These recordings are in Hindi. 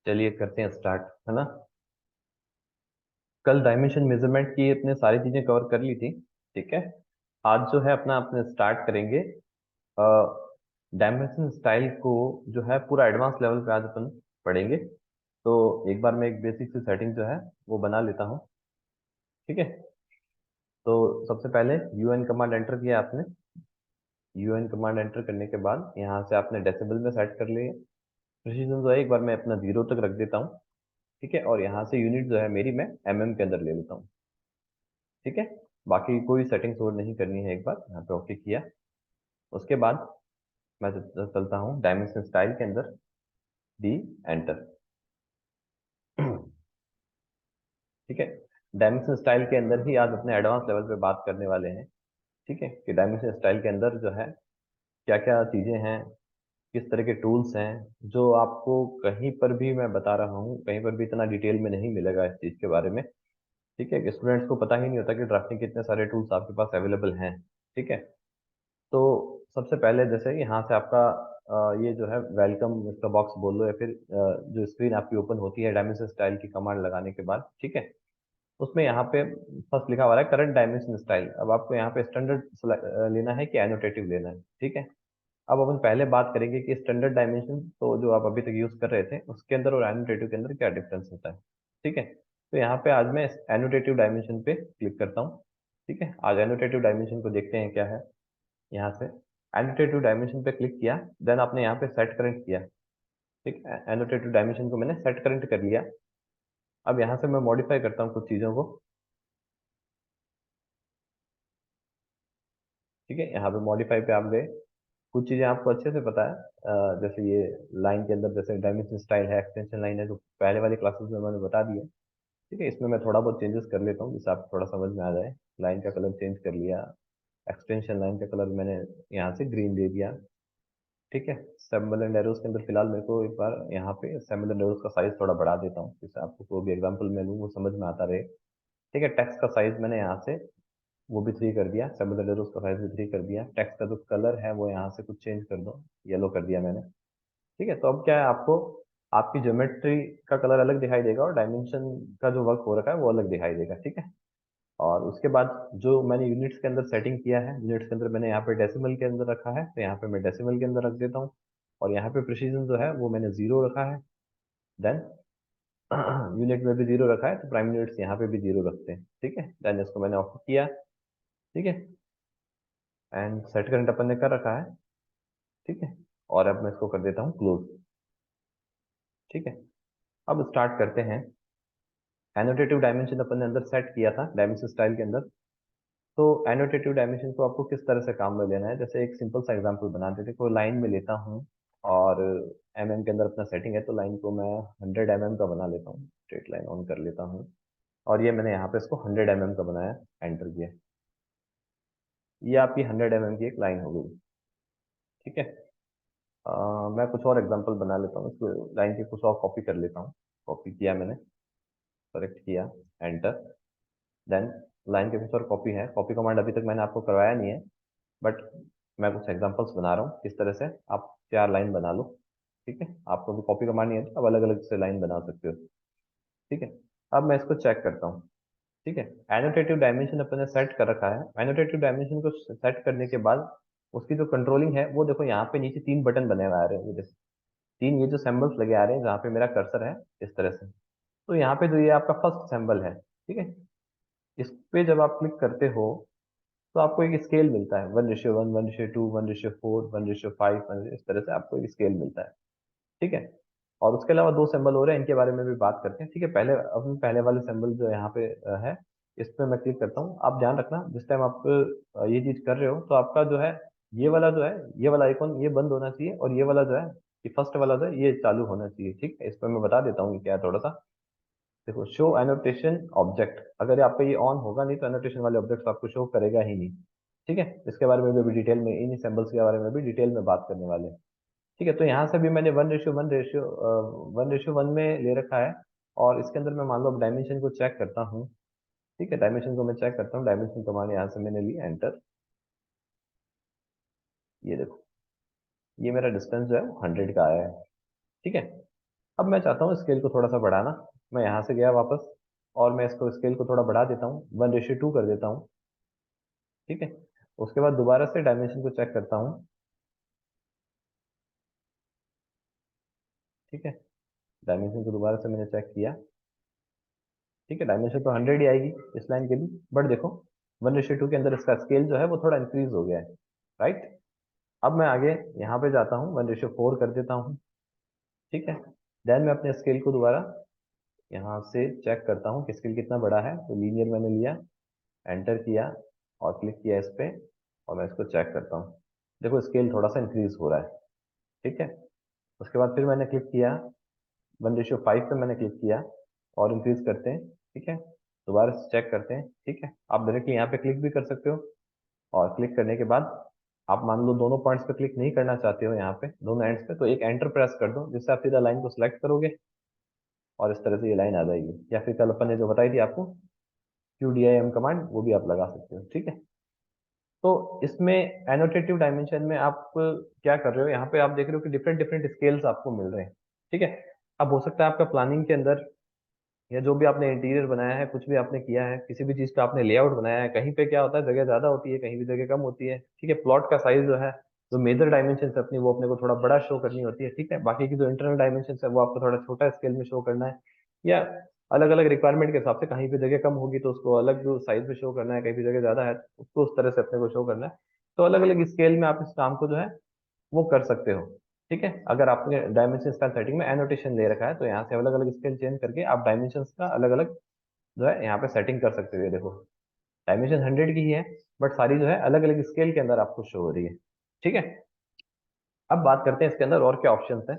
चलिए करते हैं स्टार्ट, है ना। कल डायमेंशन मेजरमेंट की अपने सारी चीजें कवर कर ली थी। ठीक है। आज जो है अपना अपने स्टार्ट करेंगे डायमेंशन स्टाइल को, जो है पूरा एडवांस लेवल पे आज अपन पढ़ेंगे। तो एक बार मैं एक बेसिक सी सेटिंग जो है वो बना लेता हूँ। ठीक है। तो सबसे पहले यूएन कमांड एंटर किया आपने। यूएन कमांड एंटर करने के बाद यहाँ से आपने डेसिबल में सेट कर लिए। प्रिसीजन जो है एक बार मैं अपना 0 तक रख देता हूँ। ठीक है। और यहाँ से यूनिट जो है मेरी मैं एमएम के अंदर ले लेता हूँ। ठीक है। बाकी कोई सेटिंग्स और नहीं करनी है, एक बार यहाँ पे ओके किया। उसके बाद मैं चलता हूँ डायमेंशन स्टाइल के अंदर, डी एंटर। ठीक है। डायमेंशन स्टाइल के अंदर ही आज अपने एडवांस लेवल पे बात करने वाले हैं। ठीक है, कि डायमेंशन स्टाइल के अंदर जो है क्या क्या चीजें हैं, किस तरह के टूल्स हैं, जो आपको कहीं पर भी मैं बता रहा हूँ, कहीं पर भी इतना डिटेल में नहीं मिलेगा इस चीज के बारे में। ठीक है। स्टूडेंट्स को पता ही नहीं होता कि ड्राफ्टिंग के इतने सारे टूल्स आपके पास अवेलेबल हैं। ठीक है। तो सबसे पहले जैसे यहाँ से आपका ये जो है वेलकम इसका बॉक्स बोल लो, या फिर जो स्क्रीन आपकी ओपन होती है डायमेंशन स्टाइल की कमांड लगाने के बाद। ठीक है। उसमें यहाँ पे फर्स्ट लिखा हुआ है करंट डायमेंशन स्टाइल। अब आपको यहाँ पे स्टैंडर्ड लेना है कि एनोटेटिव लेना है। ठीक है। अब अपन पहले बात करेंगे कि स्टैंडर्ड डायमेंशन तो जो आप अभी तक यूज कर रहे थे उसके अंदर और एनोटेटिव के अंदर क्या डिफरेंस होता है। ठीक है। तो यहाँ पे आज मैं एनोटेटिव डायमेंशन पे क्लिक करता हूँ। ठीक है। आज एनोटेटिव डायमेंशन को देखते हैं क्या है। यहाँ से एनोटेटिव डायमेंशन पे क्लिक किया, देन आपने यहाँ पे सेट करंट किया। ठीक है। एनोटेटिव डायमेंशन को मैंने सेट करंट कर लिया। अब यहाँ से मैं मॉडिफाई करता हूँ कुछ चीज़ों को। ठीक है। यहाँ पे मॉडिफाई पे आप गए, कुछ चीज़ें आपको अच्छे से पता है। जैसे ये लाइन के अंदर जैसे डायमेंशन स्टाइल है, एक्सटेंशन लाइन है, तो पहले वाली क्लासेस में मैंने बता दिया। ठीक है। इसमें मैं थोड़ा बहुत चेंजेस कर लेता हूँ जिससे आपको थोड़ा समझ में आ जाए। लाइन का कलर चेंज कर लिया, एक्सटेंशन लाइन का कलर मैंने यहाँ से ग्रीन दे दिया। ठीक है। सिंबल एंड एरोज के अंदर फिलहाल मेरे को एक बार यहाँ पे सिंबल एंड एरोज का साइज थोड़ा बढ़ा देता हूँ, जिससे आपको कोई भी एग्जांपल मैं लूँ वो समझ में आता रहे। ठीक है। टेक्स्ट का साइज मैंने यहाँ से वो भी 3 कर दिया, सिंबल एंड एरोज का साइज भी 3 कर दिया। टेक्स्ट का जो कलर है वो यहाँ से कुछ चेंज कर दो, येलो कर दिया मैंने। ठीक है। तो अब क्या है, आपको आपकी ज्योमेट्री का कलर अलग दिखाई देगा और डायमेंशन का जो वर्क हो रखा है वो अलग दिखाई देगा। ठीक है। और उसके बाद जो मैंने यूनिट्स के अंदर सेटिंग किया है, यूनिट्स के अंदर मैंने यहाँ पे डेसिमल के अंदर रखा है, तो यहाँ पे मैं डेसिमल के अंदर रख देता हूँ। और यहाँ पे प्रिसीजन जो है वो मैंने 0 रखा है। देन यूनिट में भी 0 रखा है, तो प्राइम यूनिट्स यहाँ पे भी 0 रखते हैं। ठीक है। देन इसको मैंने ऑफ किया। ठीक है। एंड सेट करंट अपन ने कर रखा है। ठीक है। और अब मैं इसको कर देता हूँ क्लोज। ठीक है। अब स्टार्ट करते हैं। एनोटेटिव डायमेंशन अपन ने अंदर सेट किया था डायमेंशन स्टाइल के अंदर। तो एनोटेटिव डायमेंशन को आपको किस तरह से काम में लेना है, जैसे एक सिंपल सा एग्जांपल बना देते हैं। कोई लाइन में लेता हूँ और एमएम के अंदर अपना सेटिंग है, तो लाइन को मैं 100 mm का बना लेता हूँ। स्ट्रेट लाइन ऑन कर लेता हूँ और ये मैंने यहाँ पे इसको 100 mm का बनाया, एंटर किया। ये आपकी 100 mm की एक लाइन हो गई। ठीक है। मैं कुछ और एग्जांपल बना लेता हूँ, इस लाइन की कुछ और कॉपी कर लेता हूँ। कॉपी किया मैंने, सेलेक्ट किया, एंटर। देन लाइन के कुछ और कॉपी है, कॉपी कमांड अभी तक मैंने आपको करवाया नहीं है, बट मैं कुछ एग्जांपल्स बना रहा हूँ किस तरह से आप 4 लाइन बना लो। ठीक है। आपको भी कॉपी कमांड नहीं है तो आप अलग अलग से लाइन बना सकते हो। ठीक है। अब मैं इसको चेक करता हूँ। ठीक है। एनोटेटिव डायमेंशन अपने सेट कर रखा है। एनोटेटिव डायमेंशन को सेट करने के बाद उसकी जो कंट्रोलिंग है वो देखो, यहाँ पे नीचे 3 बटन बने हुए आ रहे हैं, जैसे 3 ये जो सिंबल्स लगे आ रहे हैं जहाँ पे मेरा कर्सर है, इस तरह से। तो यहाँ पे जो ये आपका फर्स्ट सिंबल है, ठीक है, इस पे जब आप क्लिक करते हो तो आपको एक स्केल मिलता है, 1:1, 1:2, 1:4, 1:5, इस तरह से आपको एक स्केल मिलता है। ठीक है। और उसके अलावा 2 सिंबल हो रहे हैं, इनके बारे में भी बात करते हैं। ठीक है। पहले अब पहले वाले सिंबल जो यहाँ पे है, इस पे मैं क्लिक करता हूँ। आप ध्यान रखना जिस टाइम आप ये चीज कर रहे हो तो आपका जो है ये वाला जो है, ये वाला आइकॉन ये बंद होना चाहिए, और ये वाला जो है, ये फर्स्ट वाला जो है ये चालू होना चाहिए। ठीक है। इस पर मैं बता देता हूँ कि क्या है थोड़ा सा। देखो, शो एनोटेशन ऑब्जेक्ट, अगर आपका ये ऑन होगा नहीं तो एनोटेशन वाले ऑब्जेक्ट आपको शो करेगा ही नहीं। ठीक है। इसके बारे में भी अभी डिटेल में, इन सिंबल्स के बारे में भी डिटेल में बात करने वाले हैं। ठीक है। तो यहाँ से भी मैंने 1:1 में ले रखा है। और इसके अंदर मैं मान लो अब डायमेंशन को चेक करता हूँ। ठीक है। डायमेंशन को मैं चेक करता हूँ, डायमेंशन कमांड यहाँ से मैंने ली, एंटर। ये देखो, ये मेरा डिस्टेंस जो है 100 का आया है। ठीक है। अब मैं चाहता हूँ स्केल को थोड़ा सा बढ़ाना। मैं यहाँ से गया वापस, और मैं इसको स्केल को थोड़ा बढ़ा देता हूँ, 1:2 कर देता हूँ। ठीक है, उसके बाद दोबारा से डायमेंशन को चेक करता हूँ। ठीक है, डायमेंशन को दोबारा से मैंने चेक किया। ठीक है, डायमेंशन तो 100 ही आएगी इस लाइन के भी, बट देखो 1:2 के अंदर इसका स्केल जो है वो थोड़ा इंक्रीज हो गया है। राइट, अब मैं आगे यहाँ पे जाता हूँ, 1:4 कर देता हूँ। ठीक है, देन मैं अपने स्केल को दोबारा यहाँ से चेक करता हूँ कि स्केल कितना बड़ा है, तो लीनियर मैंने लिया, एंटर किया और क्लिक किया इस पे, और मैं इसको चेक करता हूँ। देखो स्केल थोड़ा सा इंक्रीज हो रहा है। ठीक है, उसके बाद फिर मैंने क्लिक किया, 1:5 पे मैंने क्लिक किया, और इंक्रीज करते हैं। ठीक है, दोबारा से चेक करते हैं। ठीक है, आप डायरेक्टली यहाँ पे क्लिक भी कर सकते हो, और क्लिक करने के बाद आप मान लो दोनों पॉइंट्स पे क्लिक नहीं करना चाहते हो, यहाँ पे दोनों एंड्स पे, तो एक एंटर प्रेस कर दो, जिससे आप सीधा लाइन को सिलेक्ट करोगे और इस तरह से ये लाइन आ जाएगी। या फिर कल अपन ने जो बताई थी आपको QDIM कमांड, वो भी आप लगा सकते हो। ठीक है, तो इसमें एनोटेटिव डायमेंशन में आप क्या कर रहे हो, यहाँ पे आप देख रहे हो कि डिफरेंट डिफरेंट स्केल्स आपको मिल रहे हैं। ठीक है, अब हो सकता है आपका प्लानिंग के अंदर, या जो भी आपने इंटीरियर बनाया है, कुछ भी आपने किया है, किसी भी चीज का आपने लेआउट बनाया है, कहीं पे क्या होता है जगह ज्यादा होती है, कहीं भी जगह कम होती है। ठीक है, प्लॉट का साइज जो है, जो मेजर डायमेंशन है अपनी, वो अपने को थोड़ा बड़ा शो करनी होती है। ठीक है, बाकी की जो इंटरनल डायमेंशन है वो आपको थोड़ा छोटा स्केल में शो करना है, या अलग अलग रिक्वायरमेंट के हिसाब से, कहीं पे जगह कम होगी तो उसको अलग साइज में शो करना है, कहीं भी जगह ज्यादा है तो उसको उस तरह से अपने को शो करना है। तो अलग अलग स्केल में आप इस काम को जो है वो कर सकते हो। ठीक है, अगर आपने डायमेंशन स्टाइल सेटिंग में एनोटेशन ले रखा है, तो यहाँ से अलग अलग स्केल चेंज करके आप डायमेंशन का अलग अलग जो है यहाँ पे सेटिंग कर सकते हो। ये देखो डायमेंशन 100 की ही है, बट सारी जो है अलग अलग स्केल के अंदर आपको शो हो रही है। ठीक है, अब बात करते हैं इसके अंदर और क्या ऑप्शंस हैं।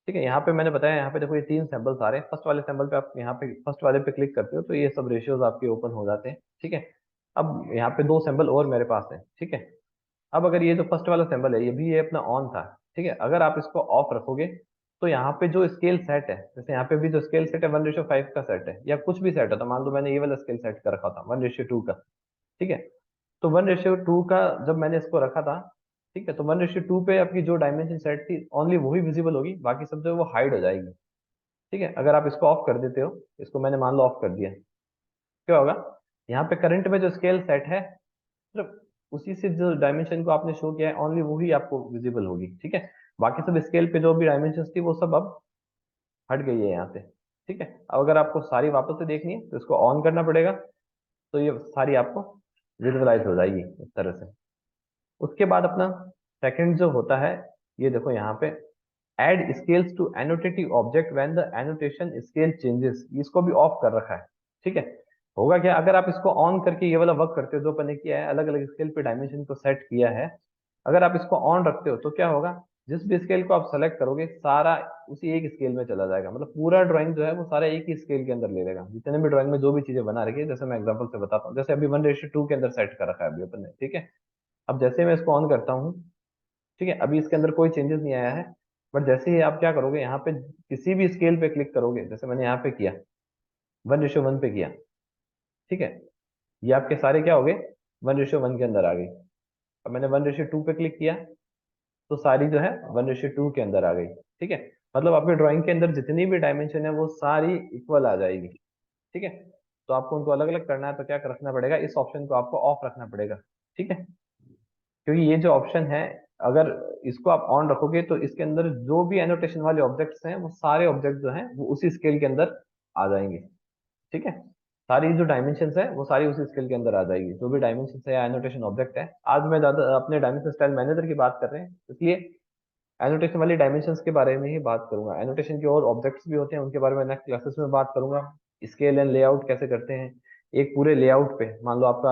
ठीक है, यहाँ पे मैंने बताया, यहाँ पे देखो ये 3 सैंपल्स आ रहे हैं। फर्स्ट वाले सैंपल पे आप यहाँ पे फर्स्ट वाले पे क्लिक करते हो तो ये सब रेशियोज आपके ओपन हो जाते हैं। ठीक है, अब यहाँ पे 2 सैंपल और मेरे पास है। ठीक है, अब अगर ये जो फर्स्ट वाला सैंपल है, ये भी ये अपना ऑन था। ठीक है, अगर आप इसको ऑफ रखोगे तो यहाँ पे जो स्केल सेट है, जैसे यहाँ पे भी जो स्केल सेट है 1:5 का सेट है, या कुछ भी सेट है, तो मान लो मैंने ये वाला स्केल सेट कर रखा था 1:2 का। ठीक है, तो 1:2 का जब मैंने इसको रखा था, ठीक है, तो 1:2 पे आपकी जो डायमेंशन सेट थी ओनली वही विजिबल होगी, बाकी सब जो है वो हाइड हो जाएगी। ठीक है, अगर आप इसको ऑफ कर देते हो, इसको मैंने मान लो ऑफ कर दिया, क्या होगा, यहाँ पे करंट में जो स्केल सेट है, सिर्फ उसी से जो डायमेंशन को आपने शो किया है ओनली वही आपको विजिबल होगी। ठीक है, बाकी सब स्केल पे जो भी डायमेंशन थी वो सब अब हट गई है यहाँ से। ठीक है, अब अगर आपको सारी वापस से देखनी है तो इसको ऑन करना पड़ेगा, तो ये सारी आपको विजुअलाइज हो जाएगी इस तरह से। उसके बाद अपना सेकंड जो होता है, ये देखो यहाँ पे add scales to annotative object when the annotation scale changes, इसको भी ऑफ कर रखा है। ठीक है, होगा क्या, अगर आप इसको ऑन करके ये वाला वर्क करते हो जो अपन ने किया है, अलग अलग स्केल पे डायमेंशन को सेट किया है, अगर आप इसको ऑन रखते हो तो क्या होगा, जिस भी स्केल को आप सेलेक्ट करोगे सारा उसी एक स्केल में चला जाएगा। मतलब पूरा ड्राइंग जो है वो सारा एक ही स्केल के अंदर ले लेगा, जितने भी ड्राइंग में जो भी चीजें बना रखी है। जैसे मैं एग्जांपल से बताता हूँ, जैसे अभी 1:2 के अंदर सेट कर रखा है अभी अपन ने। ठीक है, अब जैसे मैं इसको ऑन करता हूँ, ठीक है, अभी इसके अंदर कोई चेंजेस नहीं आया है, बट जैसे ही आप क्या करोगे, यहाँ पे किसी भी स्केल पे क्लिक करोगे, जैसे मैंने यहाँ पे किया 1:1 पे किया, ठीक है, ये आपके सारे क्या हो गए, 1:1 के अंदर आ गई। अब मैंने 1:2 पे क्लिक किया तो सारी जो है 1:2 के अंदर आ गई। ठीक है, मतलब आपके ड्राइंग के अंदर जितनी भी डायमेंशन है वो सारी इक्वल आ जाएगी। ठीक है, तो आपको उनको अलग अलग करना है तो क्या रखना पड़ेगा, इस ऑप्शन को आपको ऑफ रखना पड़ेगा। ठीक है, क्योंकि ये जो ऑप्शन है, अगर इसको आप ऑन रखोगे तो इसके अंदर जो भी एनोटेशन वाले ऑब्जेक्ट्स हैं वो सारे ऑब्जेक्ट जो हैं वो उसी स्केल के अंदर आ जाएंगे। ठीक है, सारी जो डायमेंशंस है वो सारी उसी स्केल के अंदर आ जाएगी, जो भी डायमेंशन है या एनोटेशन ऑब्जेक्ट है। आज मैं ज्यादा अपने डायमेंशन स्टाइल मैनेजर की बात कर रहे हैं, इसलिए एनोटेशन वाली डायमेंशंस के बारे में ही बात करूंगा। एनोटेशन के और ऑब्जेक्ट्स भी होते हैं, उनके बारे में नेक्स्ट क्लासेस में बात करूंगा। स्केल एंड लेआउट कैसे करते हैं, एक पूरे लेआउट पे मान लो आपका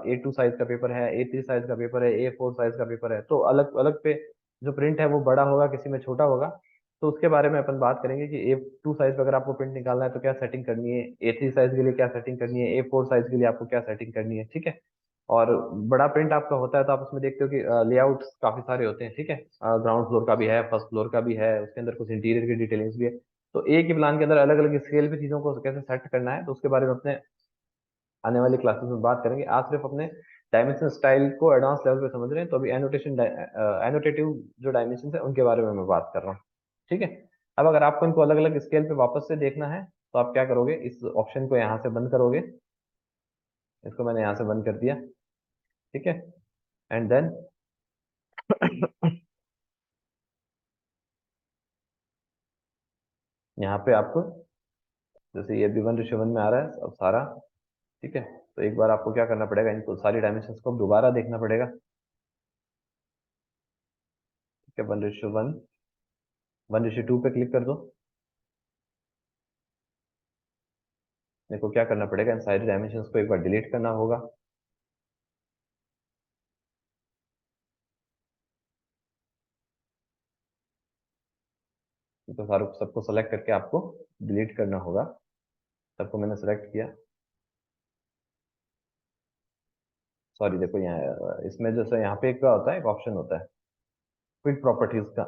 A2 साइज का पेपर है, A3 साइज का पेपर है, A4 साइज का पेपर है, तो अलग अलग पे जो प्रिंट है वो बड़ा होगा, किसी में छोटा होगा। तो उसके बारे में अपन बात करेंगे कि A2 साइज पे अगर आपको प्रिंट निकालना है तो क्या सेटिंग करनी है, A3 साइज के लिए क्या सेटिंग करनी है, A4 साइज के लिए आपको क्या सेटिंग करनी है। ठीक है, और बड़ा प्रिंट आपका होता है तो आप उसमें देखते हो कि लेआउट्स काफी सारे होते हैं। ठीक है, ग्राउंड फ्लोर का भी है, फर्स्ट फ्लोर का भी है, उसके अंदर कुछ इंटीरियर की डिटेलिंग्स भी है। तो एक ही प्लान के अंदर अलग अलग स्केल पे चीजों को कैसे सेट करना है, तो उसके बारे में अपने आने वाली क्लासेस में बात करेंगे। आज सिर्फ अपने डायमेंशन स्टाइल को एडवांस लेवल पे समझ रहे हैं, तो अभी एनोटेटिव जो डायमेंशन है उनके बारे में मैं बात कर रहा हूँ। ठीक है, अब अगर आपको इनको अलग अलग स्केल पे वापस से देखना है तो आप क्या करोगे, इस ऑप्शन को यहाँ से बंद करोगे। इसको मैंने यहाँ से बंद कर दिया, ठीक है। एंड देन यहाँ पे आपको जैसे ये भी 1:1 में आ रहा है अब सारा, ठीक है। तो एक बार आपको क्या करना पड़ेगा, इनको सारी डायमेंशंस को दोबारा देखना पड़ेगा, ठीक है। 1:1, 1:2 पे क्लिक कर दो। मेरे को क्या करना पड़ेगा, इन सारी डायमेंशंस को एक बार डिलीट करना होगा। तो सारे सबको सेलेक्ट करके आपको डिलीट करना होगा। सबको मैंने सेलेक्ट किया। सॉरी, देखो यहाँ इसमें जैसे यहाँ पे एक क्या होता है, एक ऑप्शन होता है क्विक प्रॉपर्टीज का।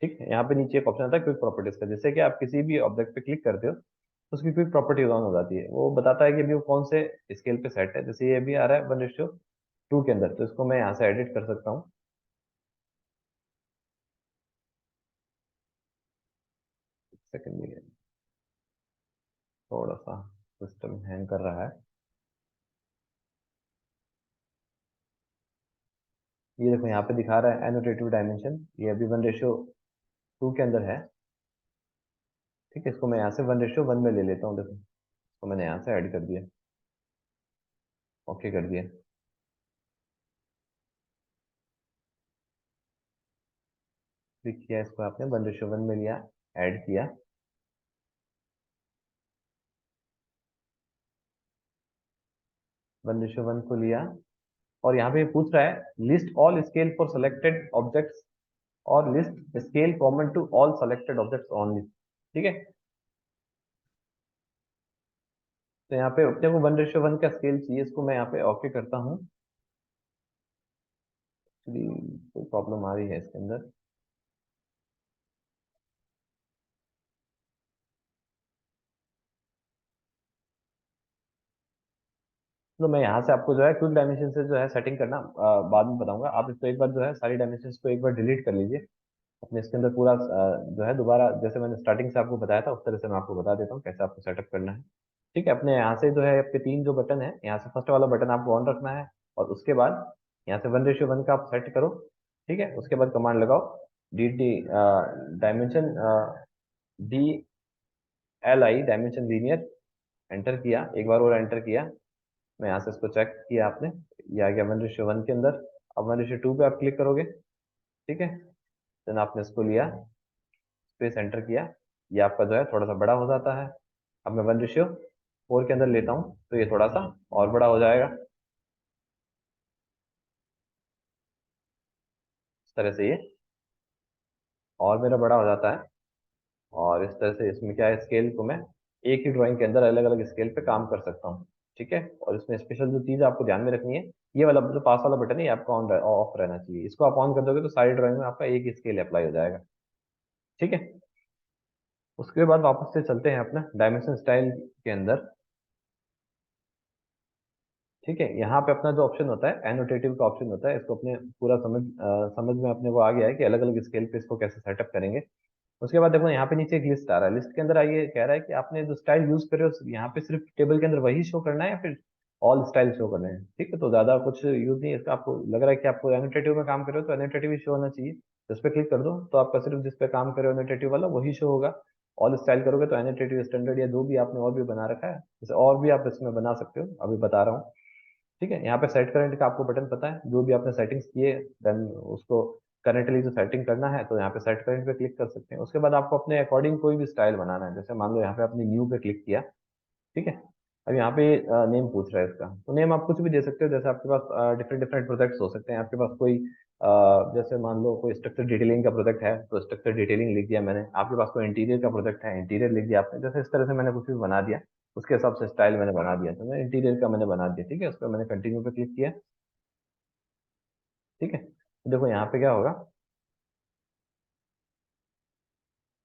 ठीक है, यहाँ पे नीचे एक ऑप्शन आता है क्विक प्रॉपर्टीज का, जैसे कि आप किसी भी ऑब्जेक्ट पे क्लिक करते हो तो उसकी क्विक प्रॉपर्टीज ऑन हो जाती है। वो बताता है कि अभी वो कौन से स्केल पे सेट है। जैसे ये भी आ रहा है 1:2 के अंदर, तो इसको मैं यहाँ से एडिट कर सकता हूँ। सेकंड में थोड़ा सा सिस्टम हैंग कर रहा है। ये देखो यहाँ पे दिखा रहा है एनोटेटिव डायमेंशन, ये अभी 1:2 के अंदर है, ठीक है। इसको मैं यहाँ से 1:1 में ले लेता हूँ। देखो इसको मैंने यहाँ से ऐड कर दिया, ओके कर दिया। क्लिक किया, इसको आपने 1:1 में लिया, ऐड किया। 1:1 को लिया और यहाँ पे पूछ रहा है list all scale for selected objects और list scale common to all selected objects only, ठीक है। तो यहाँ पे अपने को 1:1 का स्केल चाहिए, इसको मैं यहाँ पे ओके करता हूँ। कोई प्रॉब्लम आ रही है इसके अंदर। तो मैं यहाँ से आपको जो है क्विक डायमेंशन से जो है सेटिंग करना बाद में बताऊंगा। आप इसको एक बार जो है सारी डायमेंशन को एक बार डिलीट कर लीजिए अपने इसके अंदर पूरा जो है दोबारा, जैसे मैंने स्टार्टिंग से आपको बताया था उस तरह से मैं आपको बता देता हूँ कैसे आपको सेटअप करना है, ठीक है। अपने यहाँ से जो है आपके तीन जो बटन है, यहाँ से फर्स्ट वाला बटन आपको ऑन रखना है और उसके बाद यहाँ से 1:1 का आप सेट करो, ठीक है। उसके बाद कमांड लगाओ D T dimension DLI dimension linear, enter किया एक बार और एंटर किया। मैं यहाँ से इसको चेक किया आपने, ये आ गया 1:1 के अंदर। अब 1:2 पे आप क्लिक करोगे, ठीक है। देन आपने इसको लिया, स्पेस एंटर किया, ये आपका जो है थोड़ा सा बड़ा हो जाता है। अब मैं 1:4 के अंदर लेता हूँ तो ये थोड़ा सा और बड़ा हो जाएगा, इस तरह से ये और मेरा बड़ा हो जाता है। और इस तरह से इसमें क्या है, स्केल को मैं एक ही ड्राइंग के अंदर अलग अलग स्केल पे काम कर सकता हूँ, ठीक है। और इसमें स्पेशल जो चीज़ आपको ध्यान में रखनी है, ये वाला जो पास वाला बटन है ये आपका ऑन ऑफ रहना चाहिए। इसको आप ऑन कर दोगे तो सारी ड्राइंग में आपका एक ही स्केल अप्लाई हो जाएगा, ठीक है। उसके बाद वापस से चलते हैं अपना डायमेंशन स्टाइल के अंदर, ठीक है। यहाँ पे अपना जो ऑप्शन होता है एनोटेटिव का ऑप्शन होता है, इसको अपने पूरा समझ में अपने को आ गया है कि अलग अलग स्केल पे इसको कैसे सेटअप करेंगे। उसके बाद देखो यहाँ पे नीचे एक लिस्ट आ रहा है, लिस्ट के अंदर आइए कह रहा है कि आपने जो स्टाइल यूज कर रहे हो यहाँ पे सिर्फ टेबल के अंदर वही शो करना है या फिर ऑल स्टाइल शो करना है, ठीक है। तो ज्यादा कुछ यूज नहीं है इसका। आपको लग रहा है कि आपको एनोटेटिव में काम कर रहे हो तो एनोटेटिव ही शो होना चाहिए, तो उस पर क्लिक कर दो तो आपका सिर्फ जिस पे काम कर रहे हो एनोटेटिव वाला वही शो होगा। ऑल स्टाइल करोगे तो एनोटेटिव स्टैंडर्ड या जो भी आपने और भी बना रखा है जैसे और भी आप इसमें बना सकते हो, अभी बता रहा हूँ, ठीक है। यहाँ पे सेट करंट का आपको बटन पता है, जो भी आपने सेटिंग्स किए देन उसको करंटली जो सेटिंग करना है तो यहाँ पे सेट करंट पे क्लिक कर सकते हैं। उसके बाद आपको अपने अकॉर्डिंग कोई भी स्टाइल बनाना है, जैसे मान लो यहाँ पे आपने न्यू पे क्लिक किया, ठीक है। अब यहाँ पे नेम पूछ रहा है इसका, तो नेम आप कुछ भी दे सकते हो। जैसे आपके पास डिफरेंट डिफरेंट प्रोजेक्ट्स हो सकते हैं, आपके पास कोई जैसे मान लो कोई स्ट्रक्चर डिटेलिंग का प्रोजेक्ट है तो स्ट्रक्चर डिटेलिंग लिख दिया मैंने। आपके पास कोई इंटीरियर का प्रोजेक्ट है, इंटीरियर लिख दिया आपने। जैसे इस तरह से मैंने कुछ भी बना दिया, उसके हिसाब से स्टाइल मैंने बना दिया, तो मैं इंटीरियर का मैंने बना दिया, ठीक है। उस पर मैंने कंटिन्यू पे क्लिक किया, ठीक है। तो देखो यहाँ पे क्या होगा,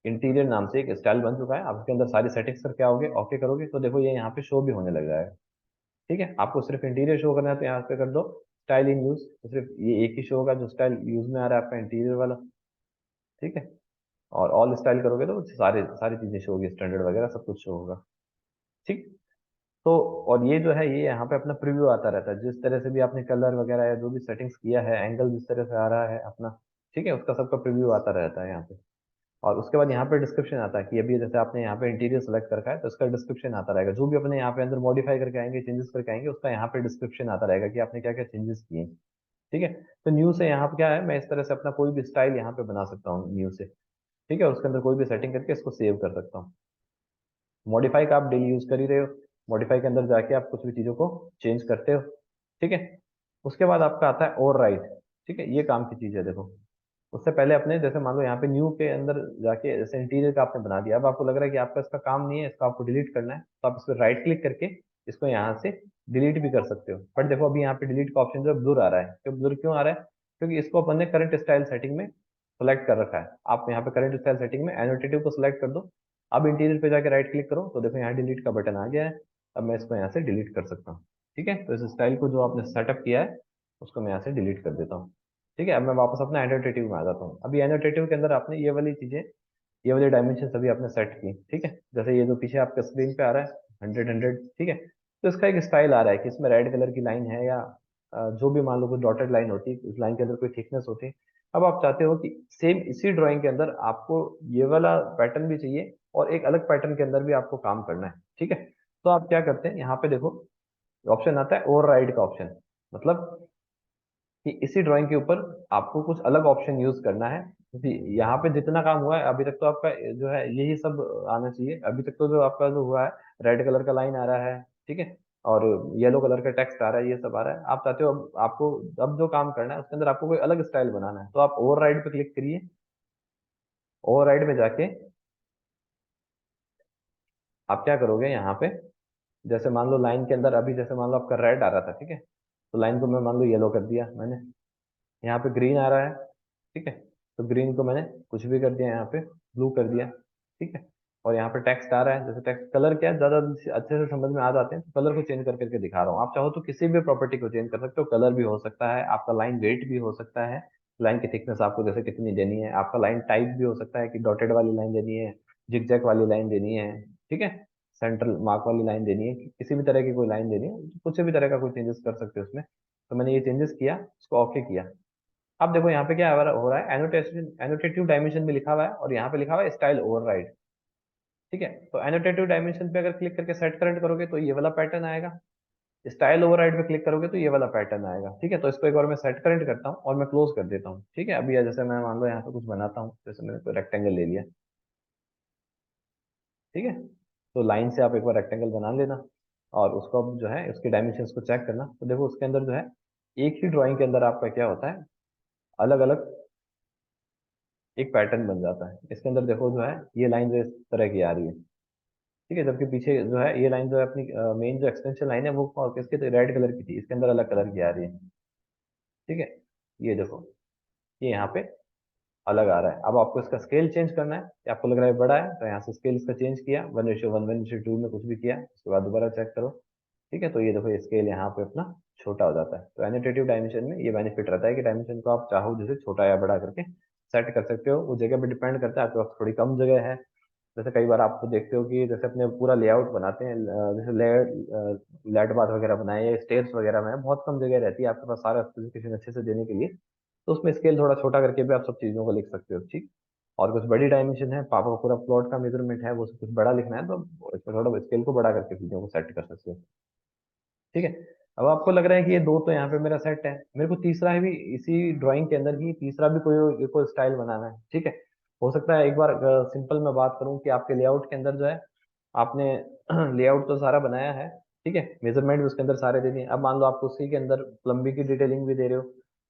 इंटीरियर नाम से एक स्टाइल बन चुका है। आप इसके अंदर सारी सेटिंग्स करके आओगे, ओके करोगे तो देखो ये यहाँ पे शो भी होने लग जाएगा, ठीक है। आपको सिर्फ इंटीरियर शो करना है तो यहाँ पे कर दो स्टाइल इन यूज, तो सिर्फ ये एक ही शो होगा जो स्टाइल यूज में आ रहा है आपका इंटीरियर वाला, ठीक है। और ऑल स्टाइल करोगे तो सारे सारी चीजें शो होगी, स्टैंडर्ड वगैरह सब कुछ शो होगा। ठीक। तो और ये जो है ये यहाँ पे अपना प्रीव्यू आता रहता है, जिस तरह से भी आपने कलर वगैरह या जो भी सेटिंग्स किया है, एंगल जिस तरह से आ रहा है अपना, ठीक है, उसका सबका प्रीव्यू आता रहता है यहाँ पे। और उसके बाद यहाँ पे डिस्क्रिप्शन आता है कि अभी जैसे आपने यहाँ पे इंटीरियर सेलेक्ट करके है तो उसका डिस्क्रिप्शन आता रहेगा, जो भी अपने यहाँ पे अंदर मॉडिफाई करके आएंगे, चेंजेस करके आएंगे, उसका यहाँ पे डिस्क्रिप्शन आता रहेगा कि आपने क्या क्या चेंजेस किए। ठीक है। तो न्यू से यहाँ पे क्या है, मैं इस तरह से अपना कोई भी स्टाइल यहाँ पे बना सकता हूँ न्यू से। ठीक है, उसके अंदर कोई भी सेटिंग करके इसको सेव कर सकता हूँ। मॉडिफाई का आप डेली यूज कर ही रहे हो, मॉडिफाई के अंदर जाके आप कुछ भी चीजों को चेंज करते हो। ठीक है। उसके बाद आपका आता है ओवर राइट। ठीक है, ये काम की चीज है देखो। उससे पहले अपने जैसे मान लो यहाँ पे न्यू के अंदर जाके जैसे इंटीरियर का आपने बना दिया, अब आपको लग रहा है कि आपका इसका काम नहीं है, इसको आपको डिलीट करना है, तो आप इस पर राइट क्लिक करके इसको यहाँ से डिलीट भी कर सकते हो। बट देखो अभी यहाँ पे डिलीट का ऑप्शन जो ब्लर आ रहा है, क्यों ब्लर क्यों आ रहा है? क्योंकि इसको अपन ने करंट स्टाइल सेटिंग में सेलेक्ट कर रखा है। आप यहाँ पे करंट स्टाइल सेटिंग में एनोटेटिव को सिलेक्ट कर दो। अब इंटीरियर पे जाके राइट क्लिक करो तो देखो यहाँ डिलीट का बटन आ गया है। अब मैं इसको यहाँ से डिलीट कर सकता हूँ। ठीक है, तो इस स्टाइल को जो आपने सेटअप किया है उसको मैं यहाँ से डिलीट कर देता हूँ। ठीक है, अब मैं वापस अपना एनोटेटिव में आ जाता हूँ। अभी एनोटेटिव के अंदर आपने ये वाली चीजें, ये वाली डायमेंशन सभी आपने सेट की। ठीक है, जैसे ये जो पीछे आपके स्क्रीन पे आ रहा है 100 100। ठीक है, तो इसका एक स्टाइल आ रहा है कि इसमें रेड कलर की लाइन है या जो भी मान लो कोई डॉटेड लाइन होती है, उस लाइन के अंदर कोई थिकनेस होती है। अब आप चाहते हो कि सेम इसी ड्राइंग के अंदर आपको ये वाला पैटर्न भी चाहिए और एक अलग पैटर्न के अंदर भी आपको काम करना है। ठीक है, तो आप क्या करते हैं, यहाँ पे देखो ऑप्शन आता है ओवरराइड का ऑप्शन। मतलब कि इसी ड्राइंग के ऊपर आपको कुछ अलग ऑप्शन यूज करना है, क्योंकि यहाँ पे जितना काम हुआ है अभी तक तो आपका जो है यही सब आना चाहिए। अभी तक तो जो आपका जो हुआ है, रेड कलर का लाइन आ रहा है, ठीक है, और येलो कलर का टेक्स्ट आ रहा है, ये सब आ रहा है। आप चाहते हो अब आपको अब जो काम करना है उसके अंदर आपको कोई अलग स्टाइल बनाना है, तो आप ओवरराइड पे क्लिक करिए। ओवरराइड में जाके आप क्या करोगे यहाँ पे, जैसे मान लो लाइन के अंदर अभी जैसे मान लो आपका रेड आ रहा था, ठीक है, तो लाइन को मैं मान लो येलो कर दिया मैंने। यहाँ पे ग्रीन आ रहा है, ठीक है, तो ग्रीन को मैंने कुछ भी कर दिया, यहाँ पे ब्लू कर दिया। ठीक है, और यहाँ पे टेक्स्ट आ रहा है, जैसे टेक्स्ट कलर क्या है ज्यादा अच्छे से समझ में आ जाते हैं, तो कलर को चेंज कर करके दिखा रहा हूँ। आप चाहो तो किसी भी प्रॉपर्टी को चेंज कर सकते हो, कलर भी हो सकता है, आपका लाइन वेट भी हो सकता है, लाइन की थिकनेस आपको जैसे कितनी देनी है, आपका लाइन टाइप भी हो सकता है कि डॉटेड वाली लाइन देनी है, जिगजैग वाली लाइन देनी है, ठीक है, सेंट्रल मार्क वाली लाइन देनी है, किसी भी तरह की कोई लाइन देनी है, कुछ भी तरह का कोई चेंजेस कर सकते हो उसमें। तो मैंने ये चेंजेस किया, उसको ओके किया। अब देखो यहाँ पे क्या हो रहा है, एनोटेशन एनोटेटिव डायमेंशन भी लिखा हुआ है और यहाँ पे लिखा हुआ है स्टाइल ओवरराइड। ठीक है, तो एनोटेटिव डायमेंशन पे अगर क्लिक करके सेट करंट करोगे तो ये वाला पैटर्न आएगा, स्टाइल ओवरराइड पे क्लिक करोगे तो ये वाला पैटर्न आएगा। ठीक है, तो इसको एक बार मैं सेट करंट करता हूँ और मैं क्लोज कर देता हूँ। ठीक है, अभी जैसे मैं मान लो यहाँ पे कुछ बनाता हूँ, जैसे मैंने कोई रेक्टेंगल ले लिया। ठीक है, तो लाइन से आप एक बार रेक्टेंगल बना लेना और उसको अब जो है उसके डायमेंशन को चेक करना, तो देखो उसके अंदर जो है एक ही ड्राइंग के अंदर आपका क्या होता है, अलग अलग एक पैटर्न बन जाता है। इसके अंदर देखो जो है ये लाइन जो इस तरह की आ रही है, ठीक है, जबकि पीछे जो है ये लाइन जो है अपनी मेन जो एक्सटेंशन लाइन है वो किसकी थी, रेड कलर की थी, इसके अंदर अलग कलर की आ रही है। ठीक है, ये देखो ये यहाँ पे अलग आ रहा है। अब आपको इसका स्केल चेंज करना है, या आपको लग रहा है बड़ा है, तो यहाँ से स्केल इसका चेंज किया, 1:1 1:2 में कुछ भी किया, उसके बाद दोबारा चेक करो। ठीक है, तो ये देखो ये स्केल यहाँ पे अपना छोटा हो जाता है। तो एनोटेटिव डायमेंशन में ये बेनिफिट रहता है कि डायमेंशन को आप चाहो जैसे छोटा या बड़ा करके सेट कर सकते हो। वो जगह पे डिपेंड करता है, आपके पास थोड़ी कम जगह है, जैसे कई बार आप देखते हो कि जैसे अपने पूरा लेआउट बनाते हैं, जैसे लेट बाथ वगैरह बनाए या स्टेयर्स वगैरह में बहुत कम जगह रहती है आपके पास सारा स्पेसिफिकेशन अच्छे से देने के लिए, तो उसमें स्केल थोड़ा छोटा करके भी आप सब चीज़ों को लिख सकते हो। ठीक, और कुछ बड़ी डायमेंशन है, पापा का पूरा प्लॉट का मेजरमेंट है, वो सब कुछ बड़ा लिखना है, तो इसमें थोड़ा स्केल को बड़ा करके चीज़ों को सेट कर सकते हो। ठीक है, अब आपको लग रहा है कि ये दो तो यहाँ पे मेरा सेट है, मेरे को तीसरा है भी इसी ड्राइंग के अंदर ही, तीसरा भी कोई स्टाइल बनाना है। ठीक है, हो सकता है एक बार सिंपल मैं बात करूं कि आपके लेआउट के अंदर जो है आपने लेआउट तो सारा बनाया है, ठीक है, मेजरमेंट भी उसके अंदर सारे दे दिए। अब मान लो आप उसी के अंदर प्लम्बिंग की डिटेलिंग भी दे रहे हो,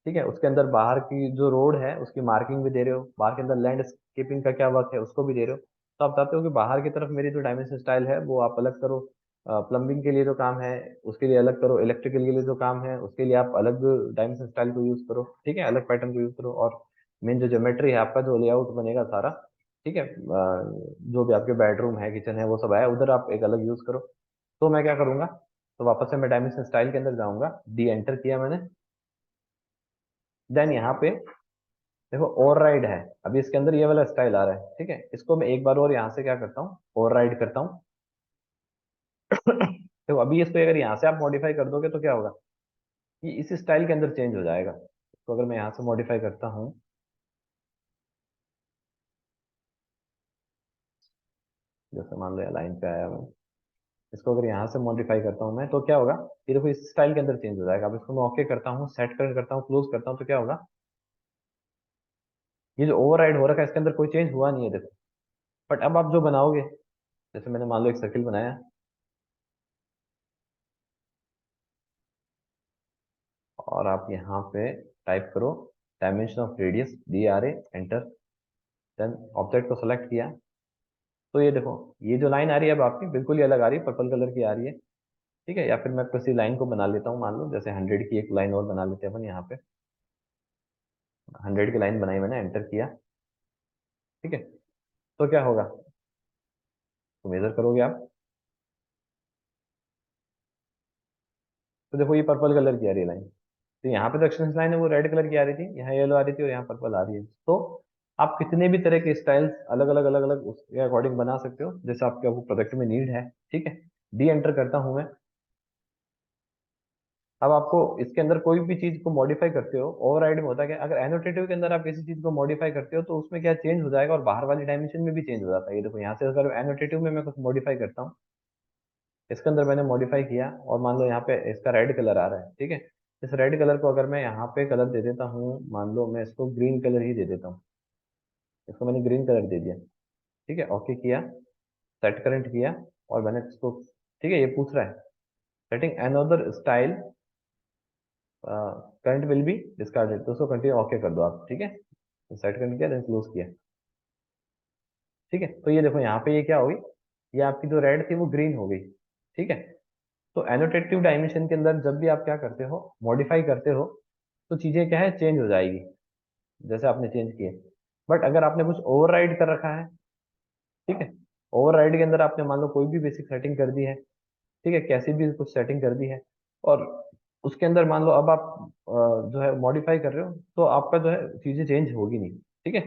ठीक है, उसके अंदर बाहर की जो रोड है उसकी मार्किंग भी दे रहे हो, बाहर के अंदर लैंडस्केपिंग का क्या वर्क है उसको भी दे रहे हो, तो आप चाहते हो कि बाहर की तरफ मेरी जो डायमेंशन स्टाइल है वो आप अलग करो, प्लम्बिंग के लिए जो काम है उसके लिए अलग करो, इलेक्ट्रिकल के लिए जो काम है उसके लिए आप अलग डायमेंशन स्टाइल को यूज करो, ठीक है, अलग पैटर्न को यूज करो। और मेन जो ज्योमेट्री है आपका जो लेआउट बनेगा सारा, ठीक है, जो भी आपके बेडरूम है किचन है वो सब है उधर आप एक अलग यूज करो। तो मैं क्या करूंगा, तो वापस से मैं डायमेंशन स्टाइल के अंदर जाऊंगा, डी एंटर किया मैंने, देन यहाँ पे देखो ओवरराइड है, अभी इसके अंदर ये वाला स्टाइल आ रहा है, ठीक है, इसको मैं एक बार और यहाँ से क्या करता हूँ, ओवरराइड करता हूँ। देखो अभी इसको अगर यहाँ से आप मॉडिफाई कर दोगे तो क्या होगा, ये इस स्टाइल के अंदर चेंज हो जाएगा। तो अगर मैं यहाँ से मॉडिफाई करता हूँ, जैसे मान लो लाइन पे आया मैं, इसको अगर यहाँ से मॉडिफाई करता हूँ मैं, तो क्या होगा, ये देखो इस स्टाइल के अंदर चेंज हो जाएगा। अब इसको मैं ओके करता हूँ, सेट करता हूँ, क्लोज करता हूँ, तो क्या होगा, ये जो ओवरराइड हो रखा है इसके अंदर कोई चेंज हुआ नहीं है, देखो। बट अब आप जो बनाओगे, जैसे मैंने मान लो एक सर्किल बनाया, और आप यहाँ पे टाइप करो dimension of radius DRA, enter. Then object को सेलेक्ट किया, तो ये देखो ये जो लाइन आ रही है अब आपकी बिल्कुल ही अलग आ रही है, पर्पल कलर की आ रही है, ठीक है। या फिर मैं किसी लाइन को बना लेता हूँ, मान लो जैसे 100 की एक लाइन और बना लेते हैं अपन यहाँ पे। 100 की लाइन बनाई मैंने, एंटर किया, ठीक है। तो क्या होगा, तो मेजर करोगे आप, तो देखो ये पर्पल कलर की आ रही है लाइन। तो यहाँ पे तो एक्सटेंशन लाइन है वो रेड कलर की आ रही थी, यहाँ येलो आ रही थी, और यहाँ पर्पल आ रही है। तो आप कितने भी तरह के स्टाइल्स अलग अलग उसके अकॉर्डिंग बना सकते हो, जैसे आपके आपको प्रोजेक्ट में नीड है, ठीक है। डी एंटर करता हूँ मैं। अब आपको इसके अंदर कोई भी चीज को मॉडिफाई करते हो, ओवरराइड में होता है क्या, अगर एनोटेटिव के अंदर आप किसी चीज को मॉडिफाई करते हो तो उसमें क्या चेंज हो जाएगा, और बाहर वाली डायमेंशन में भी चेंज हो जाता है। ये देखो यहाँ से अगर एनोटेटिव में मैं कुछ मॉडिफाई करता हूँ, इसके अंदर मैंने मॉडिफाई किया, और मान लो यहाँ पे इसका रेड कलर आ रहा है, ठीक है। इस रेड कलर को अगर मैं यहाँ पे कलर दे देता हूँ, मान लो मैं इसको ग्रीन कलर ही दे देता हूँ, इसको मैंने ग्रीन कलर दे दिया, ठीक है, ओके किया, सेट करंट किया, और मैंने इसको, ठीक है, ये पूछ रहा है setting another style current will be discarded, तो उसको कंटिन्यू ओके कर दो आप, ठीक है। सेट करंट किया, देन क्लोज किया, ठीक है। तो ये देखो यहाँ पे ये क्या होगी, ये आपकी जो रेड थी वो ग्रीन हो गई, ठीक है। तो एनोटेटिव डायमेंशन के अंदर जब भी आप क्या करते हो, मॉडिफाई करते हो, तो चीजें क्या है, चेंज हो जाएगी, जैसे आपने चेंज किए। बट अगर आपने कुछ ओवरराइड कर रखा है, ठीक है, ओवरराइड के अंदर आपने मान लो कोई भी बेसिक सेटिंग कर दी है, ठीक है, कैसी भी कुछ सेटिंग कर दी है, और उसके अंदर मान लो अब आप जो है मॉडिफाई कर रहे हो, तो आपका जो है चीजें चेंज होगी नहीं, ठीक है।